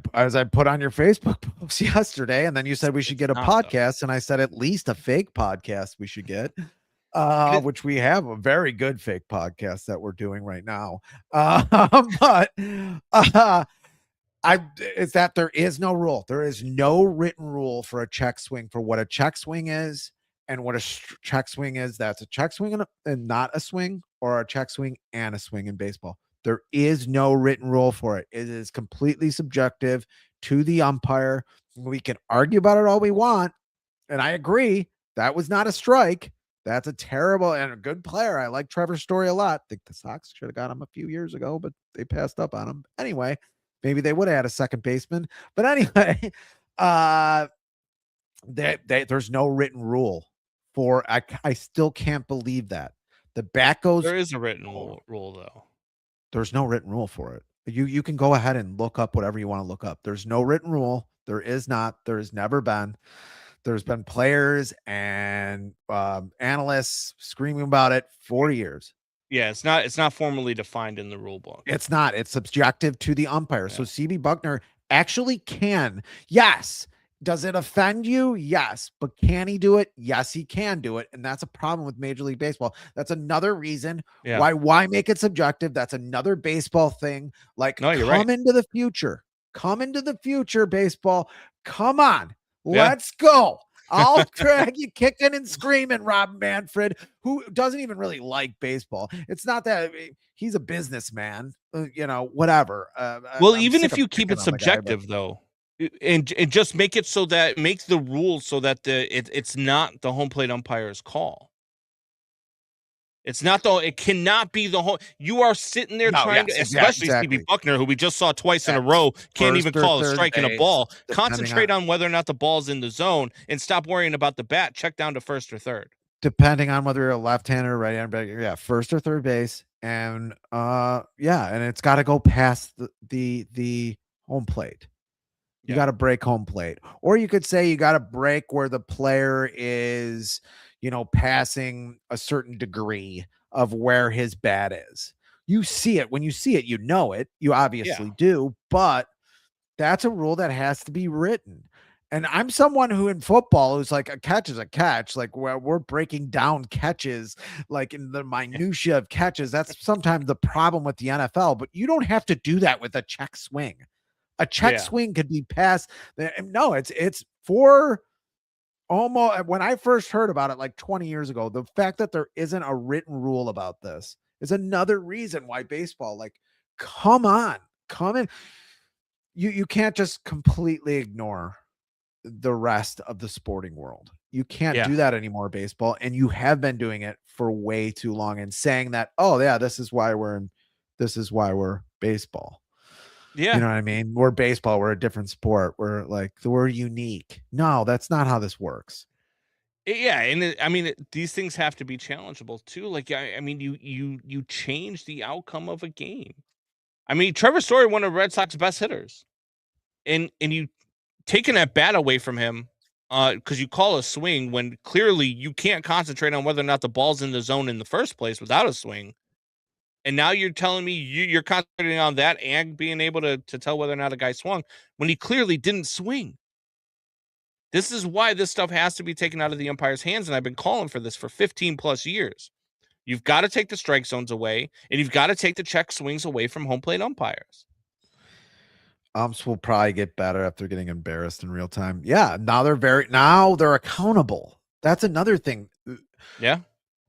put on your Facebook post yesterday, and then you said we should get a podcast, and I said at least a fake podcast we should get, which we have a very good fake podcast that we're doing right now. But is that there is no rule. There is no written rule for a check swing, for what a check swing is and what a check swing is. That's a check swing and not a swing, or a check swing and a swing in baseball. There is no written rule for it. It is completely subjective to the umpire. We can argue about it all we want, and I agree that was not a strike. That's a terrible and a good player. I like Trevor Story a lot. I think the Sox should have got him a few years ago, but they passed up on him. Anyway, maybe they would have had a second baseman. But anyway, there's no written rule for. I still can't believe that the bat goes. There is a written rule though. There's no written rule for it. You can go ahead and look up whatever you want to look up. There's no written rule. There is not. There has never been. There's been players and analysts screaming about it for years. Yeah, it's not formally defined in the rule book. It's not. It's subjective to the umpire. Yeah. So CB Buckner actually can. Yes. Does it offend you? Yes. But can he do it? Yes, he can do it. And that's a problem with Major League Baseball. That's another reason why make it subjective. That's another baseball thing. Like, come into the future. Come into the future, baseball. Come on. Let's go. I'll drag you kicking and screaming, Rob Manfred, who doesn't even really like baseball. It's not that he's a businessman, whatever. Well, even if you keep it subjective, though, and just make the rules so that it's not the home plate umpire's call. It's not it cannot be the whole. You are sitting there especially Stevie Buckner, who we just saw twice in a row, can't even call a strike and a ball. Concentrate on whether or not the ball's in the zone and stop worrying about the bat. Check down to first or third. Depending on whether you're a left-hander or right-hander, first or third base. And and it's got to go past the home plate. You got to break home plate. Or you could say you got to break where the player is, passing a certain degree of where his bat is. You see it. When you see it, you know it. You obviously do. But that's a rule that has to be written. And I'm someone who in football who's like, a catch is a catch. Like, we're breaking down catches, like in the minutia of catches. That's sometimes the problem with the NFL. But you don't have to do that with a check swing. A check swing could be passed. No, it's for almost, when I first heard about it like 20 years ago, the fact that there isn't a written rule about this is another reason why baseball, like, come in. You can't just completely ignore the rest of the sporting world. You can't do that anymore, baseball. And you have been doing it for way too long and saying that, this is why we're baseball. Yeah. You know what I mean? We're baseball. We're a different sport. We're unique. No, that's not how this works. Yeah. And these things have to be challengeable too. Like, you change the outcome of a game. Trevor Story, one of the Red Sox best hitters, and you taking that bat away from him because you call a swing when clearly you can't concentrate on whether or not the ball's in the zone in the first place without a swing. And now you're telling me you're concentrating on that and being able to tell whether or not a guy swung when he clearly didn't swing. This is why this stuff has to be taken out of the umpire's hands, and I've been calling for this for 15 plus years. You've got to take the strike zones away, and you've got to take the check swings away from home plate umpires. Umps will probably get better after getting embarrassed in real time. Yeah, now they're accountable. That's another thing. Yeah.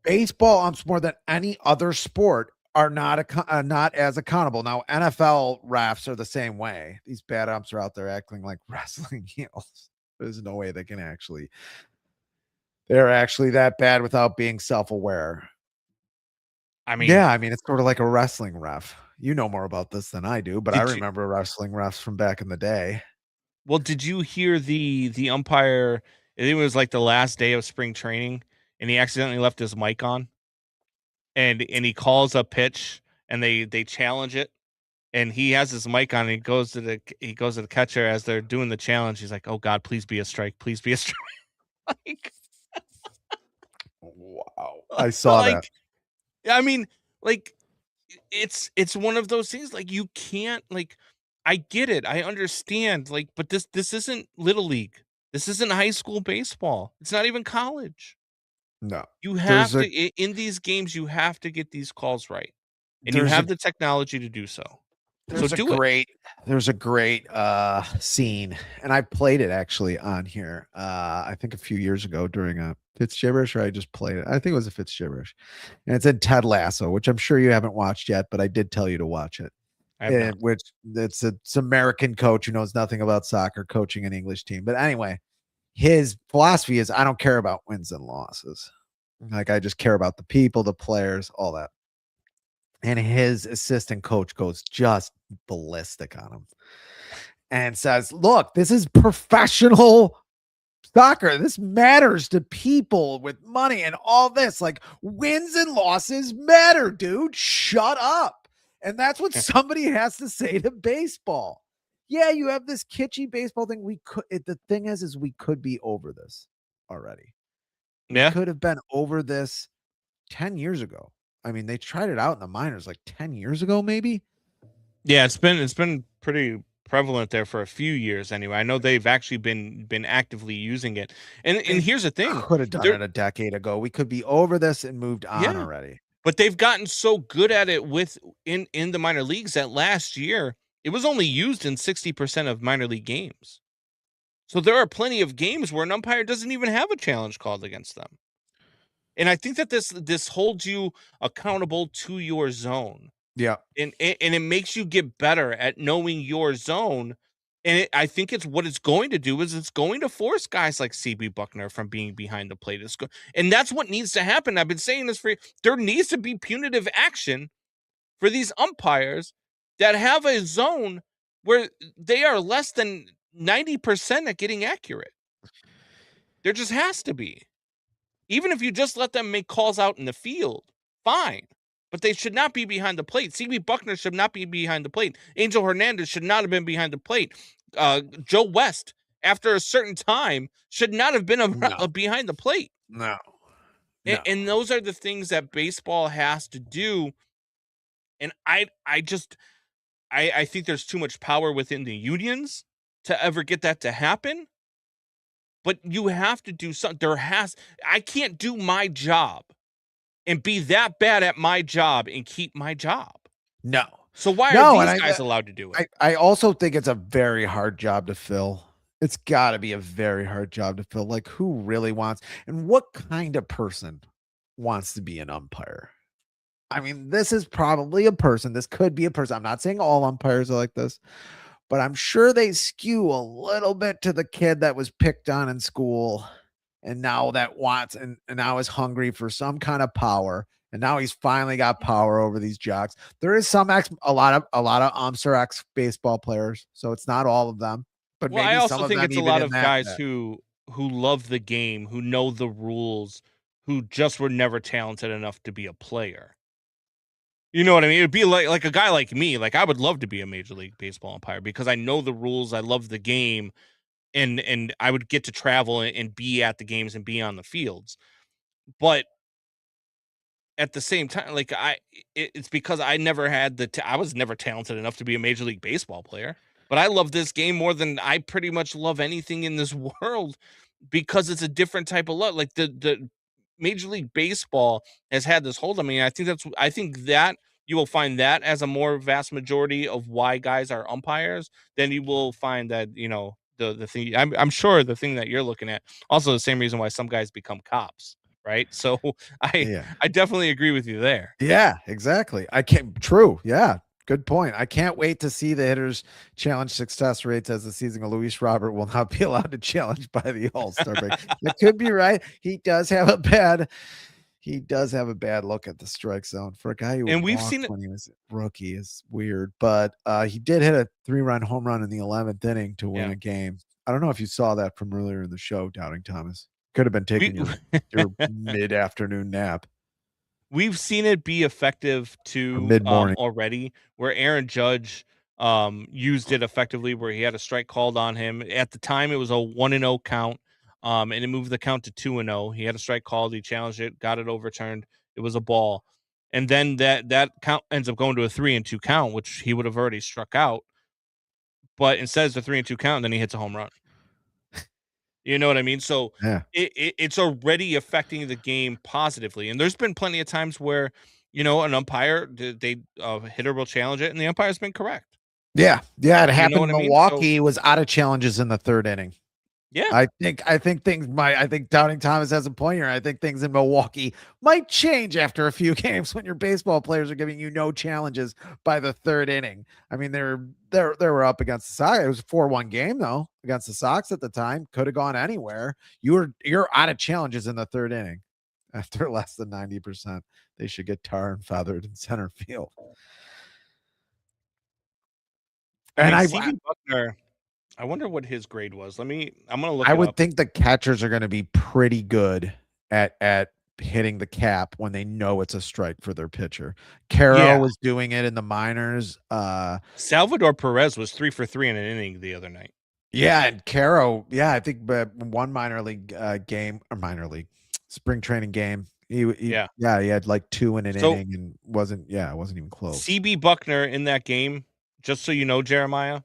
Baseball umps, more than any other sport, are not as accountable. Now, NFL refs are the same way. These bad umps are out there acting like wrestling heels. There's no way they can they're actually that bad without being self-aware. It's sort of like a wrestling ref. You know more about this than I do, but I remember wrestling refs from back in the day. Well, did you hear the umpire I think it was like the last day of spring training, and he accidentally left his mic on, and he calls a pitch, and they challenge it, and he has his mic on, and he goes to the catcher as they're doing the challenge. He's like, "Oh God, please be a strike, please be a strike." Like, Wow, I saw that. I mean, like, it's one of those things. Like, you can't, like, I get it, I understand, like, but this isn't little league. This isn't high school baseball. It's not even college. No, You there's have a to in these games. You have to get these calls right, and you there's a have the technology to do so. So there's a do it. great scene, and I played it actually on here. I think a few years ago during a Fitz gibberish, or I just played it. I think it was a Fitz gibberish, and it's in Ted Lasso, which I'm sure you haven't watched yet, but I did tell you to watch it. I have not. Which it's an American coach who knows nothing about soccer coaching an English team. But anyway, his philosophy is I don't care about wins and losses. Like I just care about the people, the players, all that. And his assistant coach goes just ballistic on him and says, "Look, this is professional soccer. This matters to people with money and all this. Like wins and losses matter, dude. Shut up." And that's what somebody has to say to baseball. Yeah, you have this kitschy baseball thing. The thing is we could be over this already. Yeah. We could have been over this 10 years ago. I mean, they tried it out in the minors like 10 years ago, maybe. Yeah, it's been pretty prevalent there for a few years anyway. I know they've actually been actively using it. And here's the thing. Could have done it a decade ago. We could be over this and moved on already. But they've gotten so good at it in the minor leagues that last year it was only used in 60% of minor league games. So there are plenty of games where an umpire doesn't even have a challenge called against them. And I think that this holds you accountable to your zone. Yeah. And it makes you get better at knowing your zone. And I think it's what it's going to do is it's going to force guys like CB Buckner from being behind the plate. And that's what needs to happen. I've been saying this there needs to be punitive action for these umpires that have a zone where they are less than 90% at getting accurate. There just has to be. Even if you just let them make calls out in the field, fine. But they should not be behind the plate. CB Buckner should not be behind the plate. Angel Hernandez should not have been behind the plate. Joe West, after a certain time, should not have been behind the plate. No. And those are the things that baseball has to do. And I think there's too much power within the unions to ever get that to happen. But you have to do something. I can't do my job and be that bad at my job and keep my job. No. So why are these guys allowed to do it? I also think it's a very hard job to fill. It's got to be a very hard job to fill. Like who really wants, and what kind of person wants to be an umpire? I mean, this is probably a person. This could be a person. I'm not saying all umpires are like this, but I'm sure they skew a little bit to the kid that was picked on in school and now that wants and now is hungry for some kind of power. And now he's finally got power over these jocks. There is a lot of umps are ex baseball players, so it's not all of them. But well, maybe I also some think of them it's a lot of guys that. who love the game, who know the rules, who just were never talented enough to be a player. You know what I mean? It'd be like a guy like me. Like I would love to be a Major League Baseball umpire because I know the rules. I love the game, and I would get to travel and be at the games and be on the fields. But at the same time, like it's because I never had I was never talented enough to be a Major League Baseball player. But I love this game more than I pretty much love anything in this world because it's a different type of love. Like the Major League Baseball has had this hold on me. I think that you will find that as a more vast majority of why guys are umpires than you will find that, the thing I'm sure the thing that you're looking at also the same reason why some guys become cops, right? So I definitely agree with you there. Yeah, exactly. True. Yeah. Good point. I can't wait to see the hitters challenge success rates as the season of Luis Robert will not be allowed to challenge by the All-Star break. That could be right. He does have a bad look at the strike zone for a guy who we've seen it when he was a rookie is weird, but he did hit a 3-run home run in the 11th inning to win a game. I don't know if you saw that from earlier in the show, Doubting Thomas. Could have been taking your mid-afternoon nap. We've seen it be effective Or to mid-morning. already, where Aaron Judge used it effectively, where he had a strike called on him. At the time, it was a 1-0 count, and it moved the count to 2-0. He had a strike called. He challenged it, got it overturned. It was a ball, and then that count ends up going to a 3-2 count, which he would have already struck out. But instead, it's a 3-2 count, and then he hits a home run. You know what I mean? So Yeah. it's already affecting the game positively. And there's been plenty of times where, an umpire, they hitter will challenge it, and the umpire's been correct. Yeah. Yeah. It happened what in I mean? Milwaukee. Was out of challenges in the third inning. Yeah. I think Doubting Thomas has a point here. I think things in Milwaukee might change after a few games when your baseball players are giving you no challenges by the third inning. I mean, they were up against the Sox. It was a 4-1 game though against the Sox at the time. Could have gone anywhere. You're out of challenges in the third inning after less than 90%. They should get tar and feathered in center field. And CB Buckner, I wonder what his grade was. I'm gonna look. I would think the catchers are going to be pretty good at hitting the cap when they know it's a strike for their pitcher. Caro was doing it in the minors. Salvador Perez was 3 for 3 in an inning the other night. Yeah, and Caro, I think one minor league spring training game. He had like 2 in an inning and wasn't even close. CB Buckner in that game, just so you know, Jeremiah,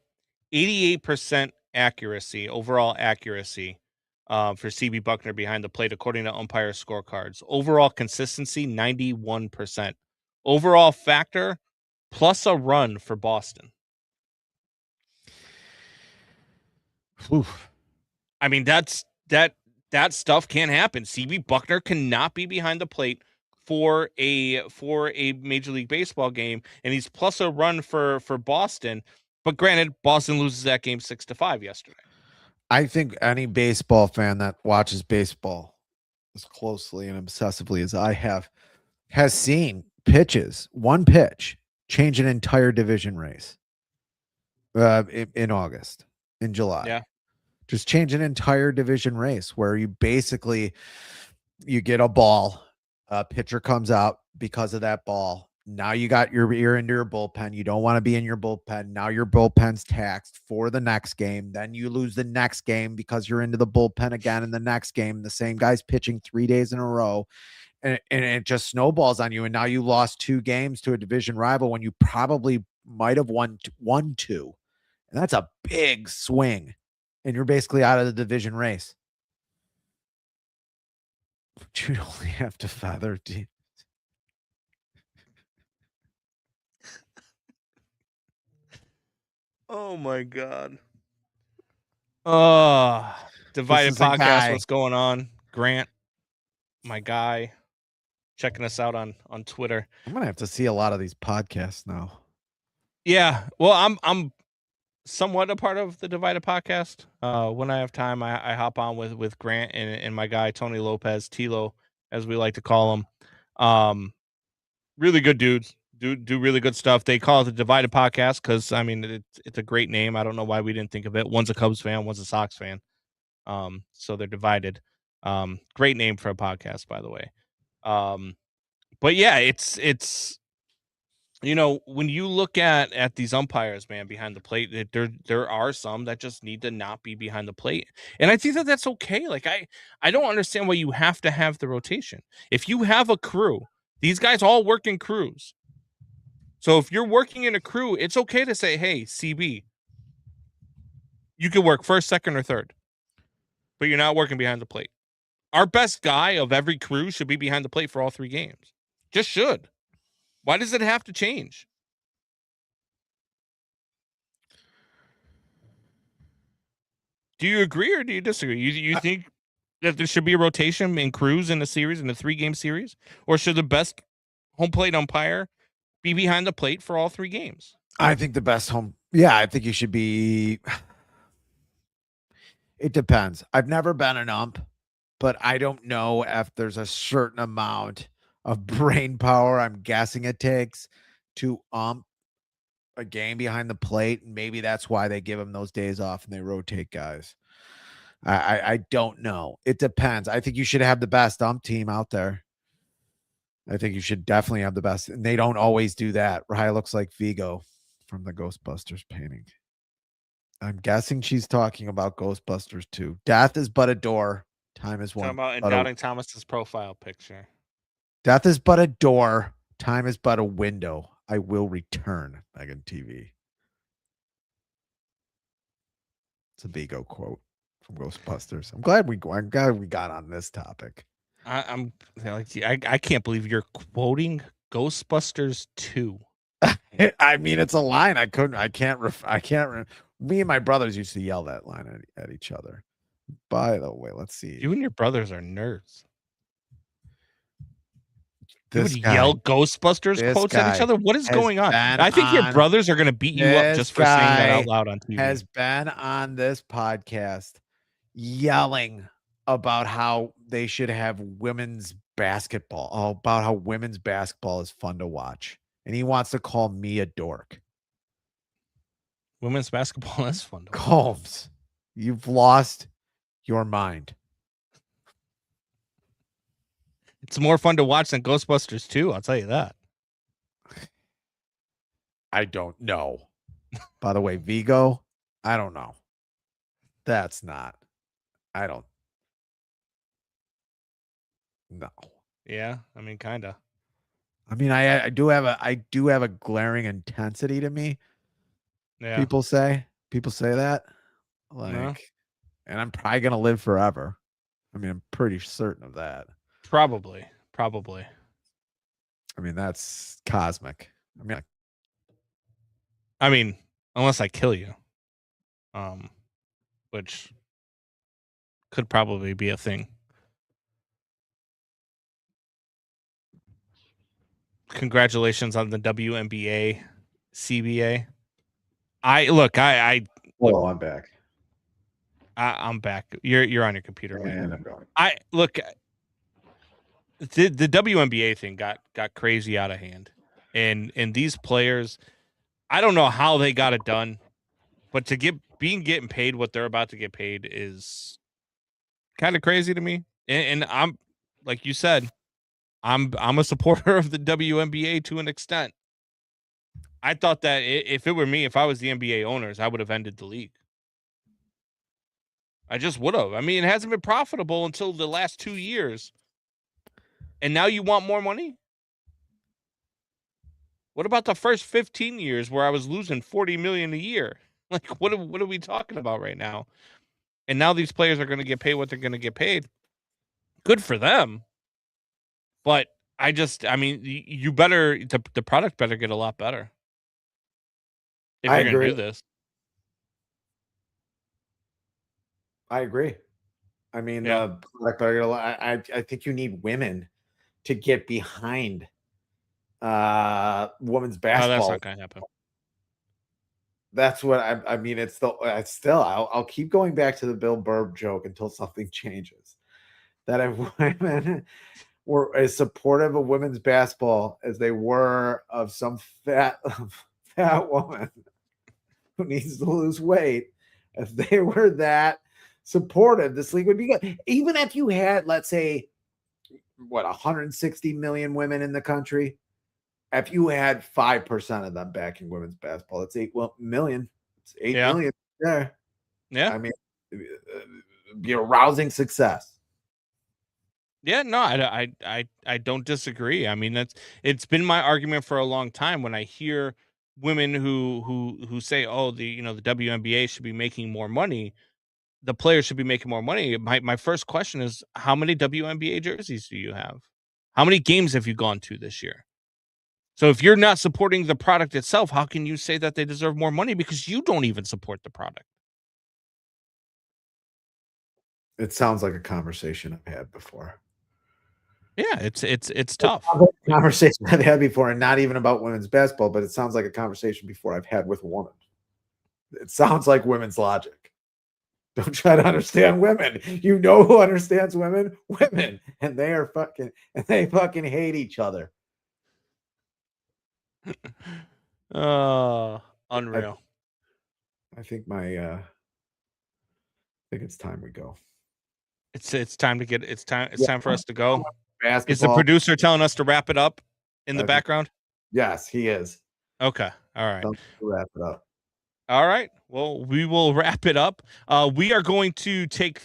88% accuracy, overall accuracy for CB Buckner behind the plate, according to umpire scorecards. Overall consistency, 91%. Overall factor, plus a run for Boston. Oof. I mean, that stuff can't happen. CB Buckner cannot be behind the plate for a Major League Baseball game, and he's plus a run for Boston. But granted, Boston loses that game 6-5 yesterday. I think any baseball fan that watches baseball as closely and obsessively as I have has seen one pitch change an entire division race in August, in July. Yeah. Just change an entire division race where you get a ball, a pitcher comes out because of that ball. Now you're into your bullpen. You don't want to be in your bullpen. Now your bullpen's taxed for the next game. Then you lose the next game because you're into the bullpen again in the next game. The same guy's pitching 3 days in a row. And it just snowballs on you. And now you lost 2 games to a division rival when you probably might have won 2. And that's a big swing. And you're basically out of the division race. But you only have to feather deep. Oh my God. Divided Podcast. What's going on? Grant, my guy, checking us out on Twitter. I'm gonna have to see a lot of these podcasts now. Yeah. Well, I'm somewhat a part of the Divided Podcast. When I have time, I hop on with Grant and my guy Tony Lopez, Tilo, as we like to call him. Really good dudes. Do really good stuff. They call it the Divided Podcast because I mean it's a great name. I don't know why we didn't think of it. One's a Cubs fan, one's a Sox fan. So they're divided. Great name for a podcast, by the way. But yeah, it's when you look at these umpires, man, behind the plate, there are some that just need to not be behind the plate, and I think that's okay. Like I don't understand why you have to have the rotation. If you have a crew, these guys all work in crews. So if you're working in a crew, it's okay to say, hey, CB, you can work first, second, or third, but you're not working behind the plate. Our best guy of every crew should be behind the plate for all 3 games. Just should. Why does it have to change? Do you agree or do you disagree? You think that there should be a rotation in crews in a 3-game series? Or should the best home plate umpire be behind the plate for all 3 games? I think the best I think you should be. It depends. I've never been an ump, but I don't know if there's a certain amount of brain power I'm guessing it takes to ump a game behind the plate. Maybe that's why they give them those days off and they rotate guys. I don't know. It depends. I think you should have the best ump team out there. I think you should definitely have the best, and they don't always do that. Rye looks like Vigo from the Ghostbusters painting. I'm guessing she's talking about Ghostbusters 2. Death is but a door. Time is one. Talking about in Doubting Thomas's profile picture. Death is but a door. Time is but a window. I will return. Megan TV. It's a Vigo quote from Ghostbusters. I'm glad we got on this topic. I'm like, I can't believe you're quoting Ghostbusters 2. I mean, it's a line. Me and my brothers used to yell that line at each other. By the way, let's see. You and your brothers are nerds. You This would guy, yell Ghostbusters this quotes at each guy other? What is has going on? been I think your on- brothers are going to beat you up this just for saying that guy out loud on TV. has been on this podcast yelling about how they should have women's basketball, about how women's basketball is fun to watch. And he wants to call me a dork. Women's basketball is fun to watch. Combs, you've lost your mind. It's more fun to watch than Ghostbusters 2, I'll tell you that. I don't know. By the way, Vigo, I don't know. That's not. I don't. No. Yeah, I mean, kind of. I mean, I do have a glaring intensity to me. Yeah. People say that, like, No. and I'm probably gonna live forever. I mean, I'm pretty certain of that. Probably. I mean, that's cosmic. I mean, unless I kill you, which could probably be a thing. Congratulations on the WNBA, CBA. Oh, I'm back. I'm back. You're on your computer. And I'm going. The WNBA thing got crazy out of hand, and these players, I don't know how they got it done, but to getting paid what they're about to get paid is kind of crazy to me. And I'm, like you said, I'm a supporter of the WNBA to an extent. I thought that if it were me, if I was the NBA owners, I would have ended the league. I just would have. I mean, it hasn't been profitable until the last 2 years. And now you want more money? What about the first 15 years where I was losing $40 million a year? Like, what are we talking about right now? And now these players are going to get paid what they're going to get paid. Good for them. But I mean, you better, the product better get a lot better. If you're going to do this. I agree. I mean, Yeah. I think you need women to get behind women's basketball. No, that's not going to happen. That's what I mean. It's still. I'll keep going back to the Bill Burr joke until something changes. That if women were as supportive of women's basketball as they were of some fat woman who needs to lose weight, if they were that supportive, this league would be good. Even if you had, let's say, 160 million women in the country, if you had 5% of them backing women's basketball, that's 8 million. It's 8 million there. Yeah. I mean, it'd be a rousing success. Yeah, no, I don't disagree. I mean, it's been my argument for a long time when I hear women who say, oh, the WNBA should be making more money. The players should be making more money. My first question is, how many WNBA jerseys do you have? How many games have you gone to this year? So if you're not supporting the product itself, how can you say that they deserve more money? Because you don't even support the product. It sounds like a conversation I've had before. Yeah, it's tough. A conversation I've had before, and not even about women's basketball, but it sounds like a conversation before I've had with a woman. It sounds like women's logic. Don't try to understand women. You know who understands women? Women. And they fucking hate each other. Unreal. I think my think it's time we go. It's time to get. It's time for us to go. Basketball. Is the producer telling us to wrap it up in the background? Yes, he is. Okay. All right. Wrap it up. All right. Well, we will wrap it up. We are going to take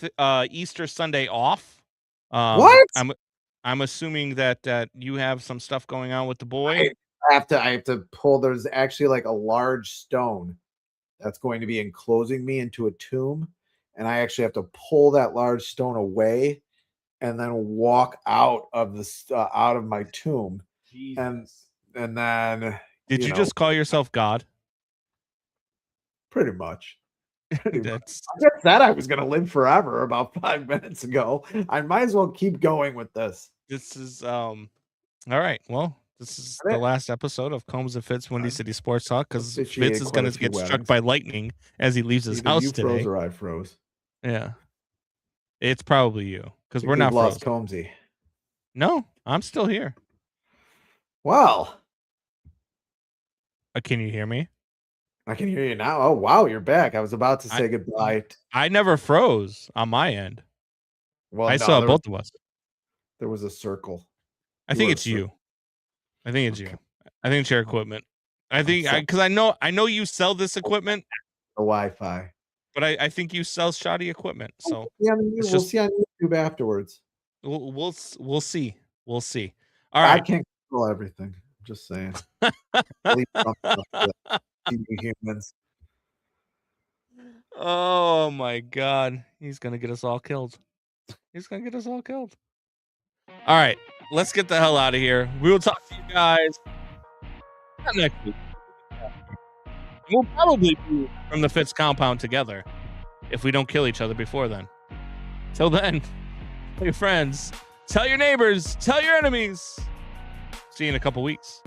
Easter Sunday off. What? I'm assuming that you have some stuff going on with the boy. I have to pull. There's actually like a large stone that's going to be enclosing me into a tomb, and I actually have to pull that large stone away and then walk out of my tomb. Jesus. And then did you just call yourself God? Pretty much. I just said I was going to live forever about 5 minutes ago. I might as well keep going with this. This is all right. Well, this is the last episode of Combs and Fitz Windy City Sports Talk, because Fitz is going to get struck by lightning as he leaves his house today. You froze or I froze. Yeah, it's probably you, because we're not lost Combsy. No, I'm still here. Well, can you hear me? I can hear you now. Oh, wow, you're back. I was about to say goodbye. I never froze on my end. Well, I saw both of us. There was a circle. I think it's you. I think it's you. I think it's your equipment. I think because I know you sell this equipment. The Wi-Fi. But I think you sell shoddy equipment. So we'll see on YouTube afterwards. We'll see. We'll see. All right. I can't control everything. I'm just saying. Humans. Oh my God. He's gonna get us all killed. All right, let's get the hell out of here. We will talk to you guys next week. We'll probably be from the Fitz compound together if we don't kill each other before then. Till then, tell your friends, tell your neighbors, tell your enemies. See you in a couple weeks.